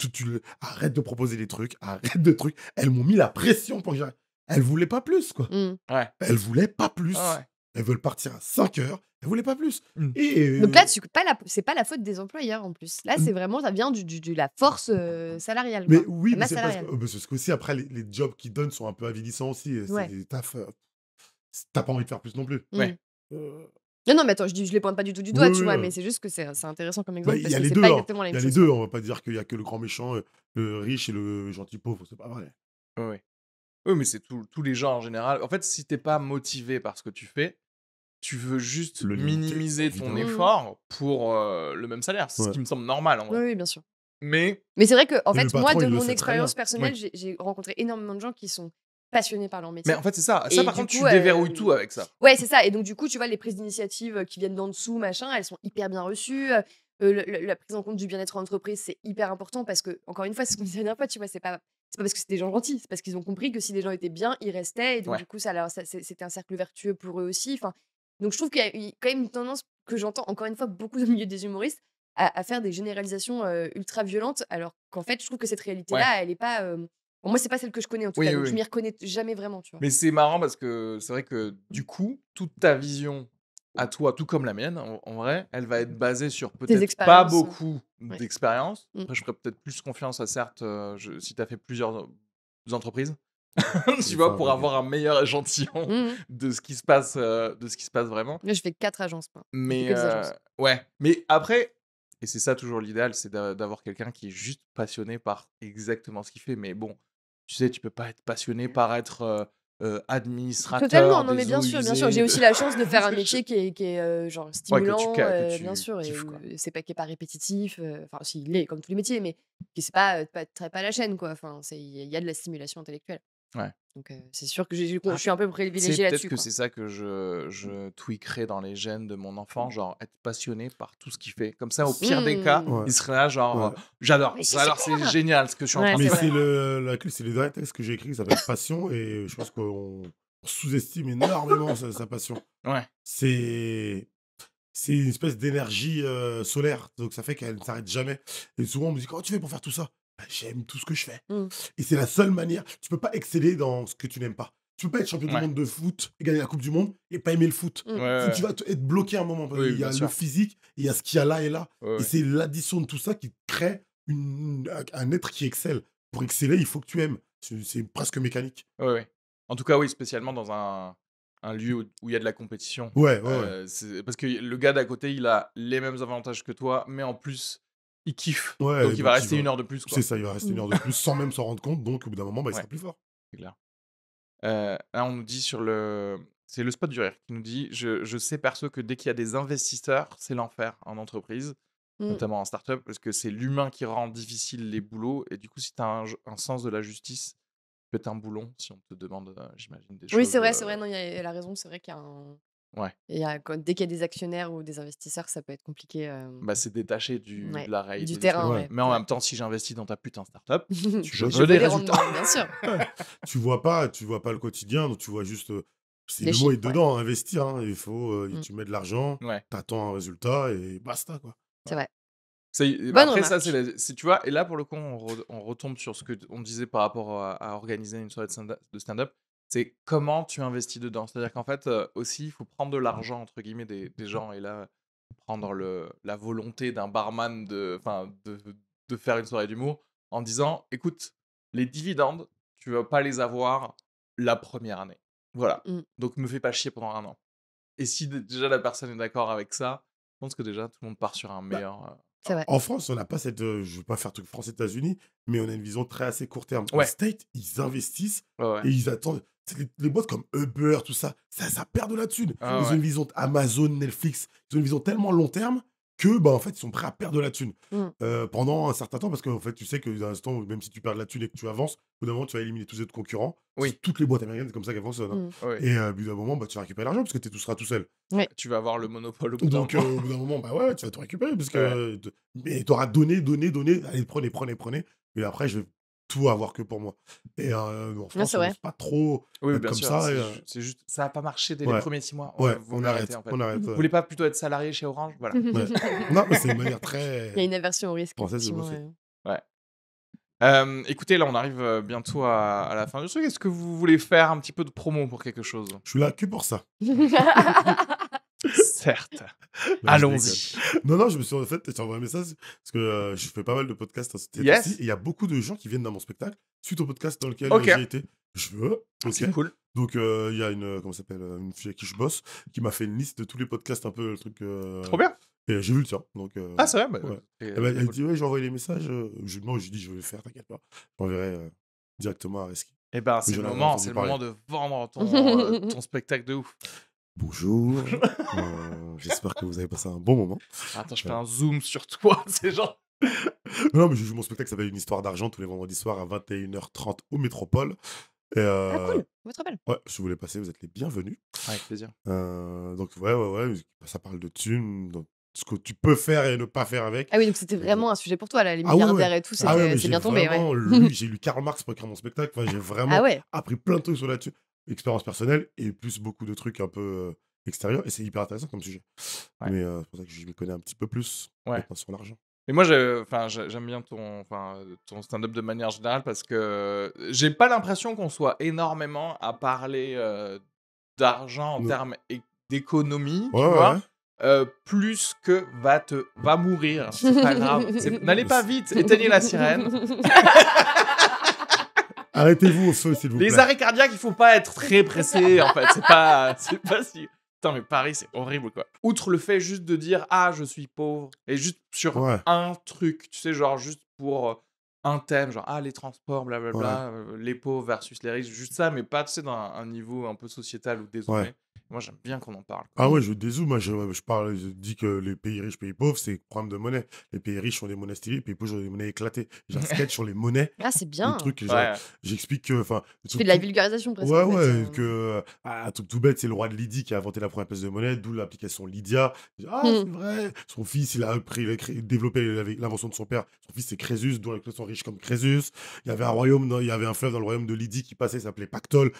Arrête de proposer des trucs, arrête de trucs. Elles m'ont mis la pression pour que j'arrête. Elles voulaient pas plus, quoi. Mm. Ouais. Elles voulaient pas plus. Ah ouais. Elles veulent partir à 5 heures. Elles voulaient pas plus. Mm. Et Donc là, c'est pas la faute des employeurs en plus. Là, c'est vraiment, ça vient de la force salariale. mais Quoi. oui, La mais masse c'est parce salariale. que parce qu'aussi, après, les jobs qu'ils donnent sont un peu avilissants aussi. C'est Ouais. des tafs. T'as pas envie de faire plus non plus. Ouais. Euh, Non, mais attends, je les pointe pas du tout du Oui, doigt, oui, tu vois, oui. mais c'est juste que c'est intéressant comme Bah, exemple il parce y a que les c'est deux. pas Hein. exactement la Il y même a les chose. deux. On va pas dire qu'il y a que le grand méchant, le riche et le gentil pauvre. C'est pas vrai. Ouais. Oui, mais c'est tous les gens en général. En fait, si t'es pas motivé par ce que tu fais, tu veux juste Le limiter, minimiser ton évidemment. effort pour le même salaire. C'est ce Ouais. qui me semble normal en Oui, vrai. oui, bien sûr. Mais Mais c'est vrai que, en Mais le fait, moi, patron, de il le mon sait très expérience bien. personnelle, j'ai rencontré énormément de gens qui sont passionnés par leur mais métier. en fait, c'est ça. Ça, Et par du contre, coup, tu déverrouilles tout avec ça. ouais, c'est ça. Et donc, du coup, tu vois, les prises d'initiative qui viennent d'en dessous, machin, elles sont hyper bien reçues. La prise en compte du bien-être en entreprise, c'est hyper important parce que, encore une fois, c'est ce qu'on disait la dernière fois, tu vois, c'est pas parce que c'est des gens gentils, c'est parce qu'ils ont compris que si les gens étaient bien, ils restaient. Et donc, Ouais. du coup, c'était un cercle vertueux pour eux aussi. Enfin, donc, je trouve qu'il y a quand même une tendance que j'entends, encore une fois, beaucoup dans le milieu des humoristes, à faire des généralisations ultra violentes, alors qu'en fait, je trouve que cette réalité-là, elle est pas. Bon, moi, c'est pas celle que je connais en tout Oui, cas, donc oui, je oui. m'y reconnais jamais vraiment, tu vois. Mais c'est marrant parce que c'est vrai que du coup, toute ta vision à toi, tout comme la mienne, en vrai, elle va être basée sur peut-être pas expériences, beaucoup ouais. d'expérience. Mm. Après, je ferais peut-être plus confiance à certes, si tu as fait plusieurs entreprises, tu vois, pour avoir un meilleur échantillon Mhm. de ce qui se passe, vraiment. Là, je fais 4 agences, moi. Je fais Mais que des agences. ouais, mais après, et c'est ça toujours l'idéal, c'est d'avoir quelqu'un qui est juste passionné par exactement ce qu'il fait. Mais bon, tu sais, tu peux pas être passionné par être administrateur Totalement, non, des mais bien eaux sûr, bien sûr. usées. J'ai aussi la chance de faire un métier qui est genre stimulant, que bien tu sûr, et kiffes, quoi. c'est pas qui est pas répétitif. Enfin, si, il l'est comme tous les métiers, mais qui c'est pas pas la chaîne, quoi. Enfin, il y a de la stimulation intellectuelle. Ouais. Donc, c'est sûr que je Ah, suis un peu Tu sais, privilégiée peut-être là-dessus, que quoi. c'est ça que je tweakerai dans les gènes de mon enfant, genre être passionné par tout ce qu'il fait. Comme ça, au pire des cas, Mmh. Ouais. il serait là, genre, Ouais. j'adore, Mais c'est alors c'est génial ce que je suis en train de Mais c'est faire. vrai. c'est le dernier texte que j'ai écrit qui s'appelle Passion, et je pense qu'on sous-estime énormément sa passion. Ouais. C'est c'est une espèce d'énergie solaire. Donc ça fait qu'elle ne s'arrête jamais. Et souvent, on me dit, comment tu fais pour faire tout ça? Bah, j'aime tout ce que je fais. Mmh. Et c'est la seule manière. Tu peux pas exceller dans ce que tu n'aimes pas. Tu peux pas être champion du Ouais. monde de foot et gagner la Coupe du Monde et pas aimer le foot. Mmh. Ouais, Faut que tu ouais. vas être bloqué à un moment. Parce Oui, qu'il y bien a le sûr. physique, et il y a ce qu'il y a là et là. Ouais, Et ouais. c'est l'addition de tout ça qui crée un être qui excelle. Pour exceller, il faut que tu aimes. C'est presque mécanique. Ouais, ouais. En tout cas, oui, spécialement dans un lieu où il y a de la compétition. Ouais, ouais, ouais. Parce que le gars d'à côté, il a les mêmes avantages que toi, mais en plus, il kiffe. Ouais, Donc il va donc rester 1 heure de plus, c'est quoi. ça, il va rester 1 Mmh. heure de plus sans même s'en rendre compte. Donc au bout d'un moment, bah, il Ouais, sera plus fort. c'est clair. Là, on nous dit sur le. C'est le spot du rire qui nous dit je sais perso que dès qu'il y a des investisseurs, c'est l'enfer en entreprise, Mmh. notamment en startup, parce que c'est l'humain qui rend difficile les boulots. Et du coup, si tu as un sens de la justice, peut être un boulon si on te demande, j'imagine, des Oui, choses. c'est vrai, non, elle a raison, c'est vrai qu'il y a Ouais, dès qu'il y a des actionnaires ou des investisseurs, ça peut être compliqué, bah, c'est détaché de ouais, la réalité du des terrain, choses. Ouais. ouais, Mais en ouais. même temps, si j'investis dans ta putain startup, Tu je veux veux des des résultats. rendements, bien sûr. tu vois pas le quotidien, donc tu vois juste, c'est Les le mot est chiffres, ouais. dedans, investir, hein. Il faut, Mmh. tu mets de l'argent, Ouais. t'attends un résultat et basta, quoi. C'est vrai. Bah, Bonne après, ça, remarque. tu vois, et là, pour le coup, on retombe sur ce qu'on disait par rapport à organiser une soirée de stand-up. C'est comment tu investis dedans. C'est-à-dire qu'en fait, aussi, il faut prendre de l'argent, entre guillemets, des gens. Et là, prendre la volonté d'un barman de faire une soirée d'humour en disant, écoute, les dividendes, tu vas pas les avoir la première année. Voilà. Mmh. Donc, me fais pas chier pendant 1 an. Et si déjà la personne est d'accord avec ça, je pense que déjà, tout le monde part sur un Bah, meilleur. C'est vrai. en France, on n'a pas cette, je veux pas faire truc France-États-Unis, mais on a une vision très assez court terme. En Ouais, States, ils investissent ouais, ouais. et ils attendent. C'est les boîtes comme Uber, tout ça, ça perd de la thune. Ah Ils ont ouais. une vision Amazon, Netflix, ils ont une vision tellement long terme que, bah, en fait, ils sont prêts à perdre de la thune Mmh. pendant un certain temps parce qu'en fait, tu sais que dans l'instant, même si tu perds de la thune et que tu avances, au bout d'un moment, tu vas éliminer tous les autres concurrents. Oui, Toutes les boîtes américaines, c'est comme ça qu'elles fonctionnent, hein. Mmh. ouais. Et au bout d'un moment, bah, tu vas récupérer l'argent parce que tu seras tout seul. Ouais. Tu vas avoir le monopole au bout d'un Donc, moment. au bout d'un moment, bah ouais, tu vas tout récupérer parce Ouais. que mais tu auras donné, donné, donné. Allez, prenez, prenez, prenez. Et après, je vais tout avoir que pour moi. Et en Ouais, France, c'est on vrai. n'ose pas trop Oui, être bien comme sûr. ça. C'est juste, ça n'a pas marché dès les Ouais, premiers 6 mois. ouais, Vaut on mieux arrêter arrête, en fait. on arrête. Vous Ouais. voulez pas plutôt être salarié chez Orange? Voilà. Ouais. Non, mais c'est une manière Il y a très une aversion au risque, française de effectivement, bosser. ouais. Ouais. Écoutez, là, on arrive bientôt à la fin du truc. Est-ce que vous voulez faire un petit peu de promo pour quelque chose? Je suis là que pour ça. Certes. Non, je Allons-y. déconne. Non, je me suis en fait, je t'ai envoyé un message parce que je fais pas mal de podcasts ces temps-ci. Yes. Et il y a beaucoup de gens qui viennent dans mon spectacle suite au podcast dans lequel Ok. j'ai été. Je veux. C'est Ok. cool. Donc, il y a comment ça s'appelle, une fille avec qui je bosse qui m'a fait une liste de tous les podcasts, un peu le truc. Trop bien. Et j'ai vu le tien. Donc, Ah, c'est vrai. Bah, ouais. c'est Elle cool. dit, ouais, j'ai envoyé les messages. Moi, j'ai dit, je vais le faire, t'inquiète pas. J'enverrai directement à Reski. Eh ben, Mais c'est j'en le avais moment, entendu c'est le parler. moment de vendre ton spectacle de ouf. Bonjour. J'espère que vous avez passé un bon moment. Attends, je fais un zoom sur toi. C'est genre. Non, mais je joue mon spectacle qui s'appelle Une histoire d'argent tous les vendredis soirs à 21h30 au Métropole. Et Ah cool, votre belle. ouais, si vous voulez passer, vous êtes les bienvenus. Avec plaisir. Donc, ouais, ça parle de thunes, donc ce que tu peux faire et ne pas faire avec. Ah oui, donc c'était Et vraiment un sujet pour toi, là, les Ah ouais, milliardaires ouais. et tout, Ah ouais, mais c'est j'ai bien tombé, ouais. vraiment lu, j'ai lu Karl Marx pour écrire mon spectacle. Enfin, j'ai Ah vraiment ouais. appris plein de trucs sur là-dessus. Expérience personnelle et plus beaucoup de trucs un peu extérieurs. Et c'est hyper intéressant comme sujet. Ouais. Mais c'est pour ça que je m'y connais un petit peu plus Ouais. maintenant sur l'argent. Et moi, j'aime bien ton stand-up de manière générale parce que j'ai pas l'impression qu'on soit énormément à parler d'argent en No- termes d'économie, Ouais, tu vois. ouais. Plus que va mourir, c'est pas grave. N'allez pas vite, éteignez la sirène. Arrêtez-vous au feu, s'il vous plaît. Les arrêts cardiaques, il faut pas être très pressé, en fait. C'est pas si. Putain, mais Paris, c'est horrible, quoi. Outre le fait juste de dire ah, je suis pauvre, et juste sur Ouais. un truc, tu sais, genre juste pour un thème, genre ah, les transports, blablabla, les pauvres versus les riches, juste ça, mais pas, tu sais, dans un niveau un peu sociétal ou dézoomé. Ouais. Moi, j'aime bien qu'on en parle. Ah ouais, je dézoome. Moi, je dis que les pays riches, pays pauvres, c'est problème de monnaie. Les pays riches ont des monnaies stylées, les pays pauvres ont des monnaies éclatées. J'ai un sketch sur les monnaies, Ah, c'est le bien. truc, Ouais. j'explique que, enfin, Tu fais de la vulgarisation presque. ouais, en fait, ouais, que un truc tout bête, c'est le roi de Lydie qui a inventé la première pièce de monnaie, d'où l'application Lydia. Je dis, ah, c'est vrai. Son fils, il a développé l'invention de son père. Son fils, c'est Crésus, d'où les sont riches comme Crésus. Il y avait il y avait un fleuve dans le royaume de Lydie qui passait, il s'appelait Pactole.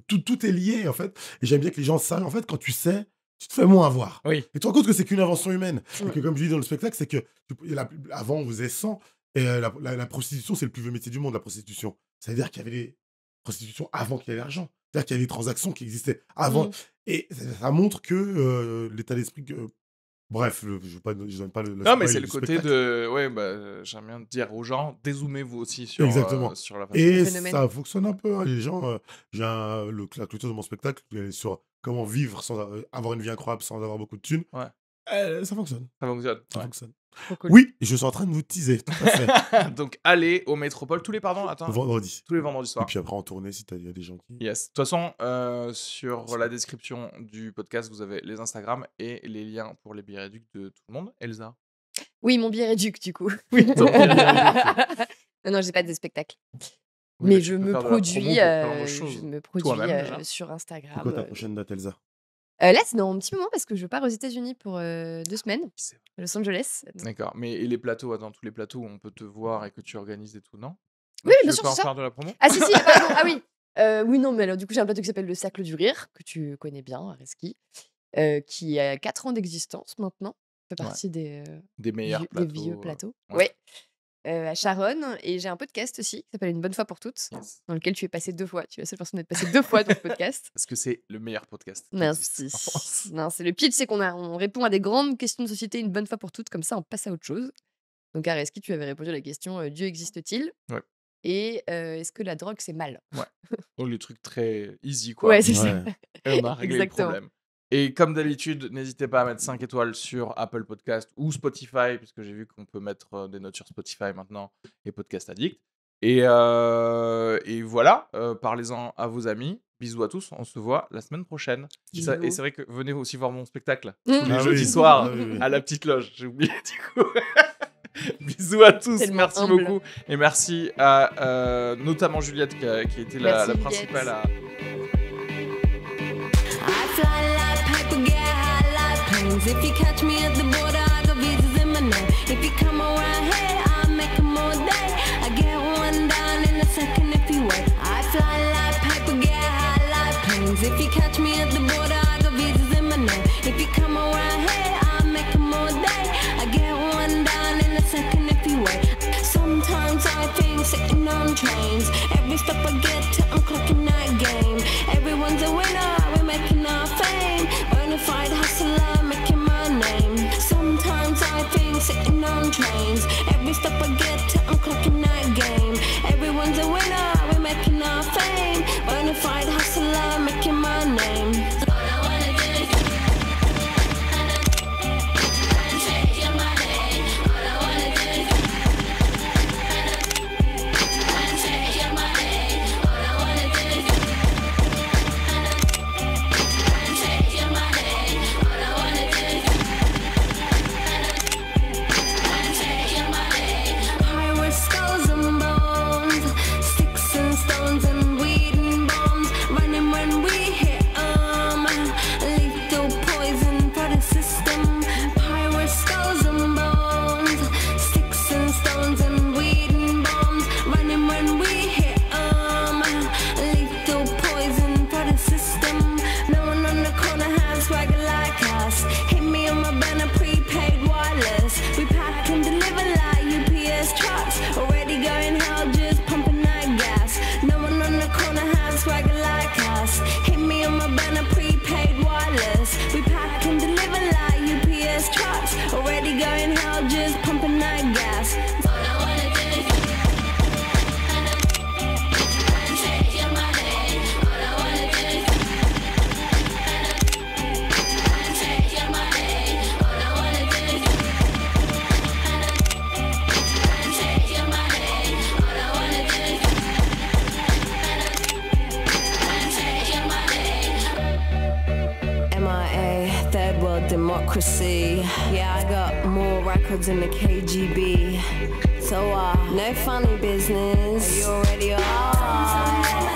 Tout est lié, en fait. Et j'aime bien que les gens sachent, en fait, quand tu sais, tu te fais moins avoir. Oui. Et tu te rends compte que c'est qu'une invention humaine. Mm. Et que, comme je dis dans le spectacle, c'est que avant, on faisait 100. Et la prostitution, c'est le plus vieux métier du monde, la prostitution. C'est-à-dire qu'il y avait des prostitutions avant qu'il y ait l'argent. C'est-à-dire qu'il y avait des transactions qui existaient avant. Mm. Et ça montre que l'état d'esprit... Bref, je ne donne pas le Non, mais spoil c'est le du côté spectacle. de. Ouais, bah, j'aime bien dire aux gens, dézoomez-vous aussi sur, Exactement. sur la façon. Et Le phénomène. ça fonctionne un peu. Hein. Les gens, la clôture de mon spectacle, elle est sur comment vivre sans avoir une vie incroyable sans avoir beaucoup de thunes. Ouais. Ça fonctionne. Ça fonctionne. Ça Ouais. fonctionne. Trop cool. Oui, et je suis en train de vous teaser. Tout à fait. Donc, allez au Métropole tous les attends, Vendredi. tous les vendredis Et soirs. puis après en tournée, si il y a des gens qui... Yes. De toute façon, sur la description du podcast, vous avez les Instagram et les liens pour les billets réduits de tout le monde. Elsa. Oui, mon billet réduc, du coup. Oui, ton billet réduc. Non, j'ai pas de spectacle. Oui, mais tu je peux me faire de la promo produis, pour plein de choses. je me produis Toi-même, déjà. sur Instagram. C'est quoi ta prochaine date, Elsa? Là, c'est dans un petit moment parce que je pars aux États-Unis pour 2 semaines, C'est- à Los Angeles. Donc- D'accord. Mais et les plateaux, attends, tous les plateaux où on peut te voir et que tu organises et tout, non? Oui, Tu bien veux sûr, pas en c'est ça. faire de la promo? Ah si, si, pardon, ah oui. Oui, non, mais alors du coup, j'ai un plateau qui s'appelle le Cercle du Rire, que tu connais bien, à Reski, qui a 4 ans d'existence maintenant. Ça fait Ouais. partie des Des meilleurs des plateaux. vieux plateaux. ouais. Ouais. À Charonne. Et j'ai un podcast aussi qui s'appelle Une bonne fois pour toutes, Yes. dans lequel tu es passé 2 fois. Tu es la seule personne à être passée 2 fois dans ce podcast. Parce que c'est le meilleur podcast. qui Merci. existe en France. Non, c'est le pitch, c'est on répond à des grandes questions de société une bonne fois pour toutes, comme ça on passe à autre chose. Donc à Reski, tu avais répondu à la question Dieu existe-t-il? Ouais. Et est-ce que la drogue c'est mal? Donc les trucs très easy, quoi. Ouais, c'est ça. Ouais. Et on a réglé Exactement. le problème. Et comme d'habitude, n'hésitez pas à mettre 5 étoiles sur Apple Podcast ou Spotify, puisque j'ai vu qu'on peut mettre des notes sur Spotify maintenant et Podcast Addict. Et voilà, parlez-en à vos amis. Bisous à tous, on se voit la semaine prochaine. Et Bisous. c'est vrai que venez aussi voir mon spectacle Mmh. tous les Ah jeudis oui. soirs Ah oui, oui. à la petite loge. J'ai oublié du coup. Bisous à tous, Tellement merci humble. beaucoup. Et merci à notamment Juliette qui a été la Merci, Juliette. principale à... I fly like paper, get high like planes. If you catch me at the border, I got visas in my name. If you come around here, I'll make 'em all day. I get one down in a second if you wait. I fly like paper, get high like planes. If you catch me at the border, I got visas in my name. If you come around here, I'll make 'em all day. I get one down in a second if you wait. Sometimes I think sitting on trains. Every step I get to, I'm clocking that game. Everyone's a winner, we're making our fame. Bonafide hustler, making my name. Sometimes I think sitting on trains. Every step I get to, I'm clocking that game. Everyone's a winner, we're making our fame. Bonafide hustler, making my name. All I wanna do is take your money. All I wanna do is take your money. All I wanna do is take your money. All I wanna do is take your money. Pirates, skulls and bones, sticks and stones and weed and bombs. Running when we hit 'em. Lethal poison for the system. Pirates, skulls and bones, sticks and stones and weed and bombs. Running when we hit 'em. Lethal poison for the system. No one on the corner has swagger like us. Hit me on my banner, prepaid wireless. We pack and deliver like UPS trucks. Already going hell, just pumping that gas. No one on the corner has swagger like us. Hit me on my banner, prepaid wireless. We pack and deliver like UPS trucks. Already going hell, just pumping that gas. All I wanna do is take your money. All I wanna do is take your money. All I wanna do is take your money. All I wanna do is take your money. MIA, third world democracy. Yeah, I got more records than the KGB. So, no funny business. You already are.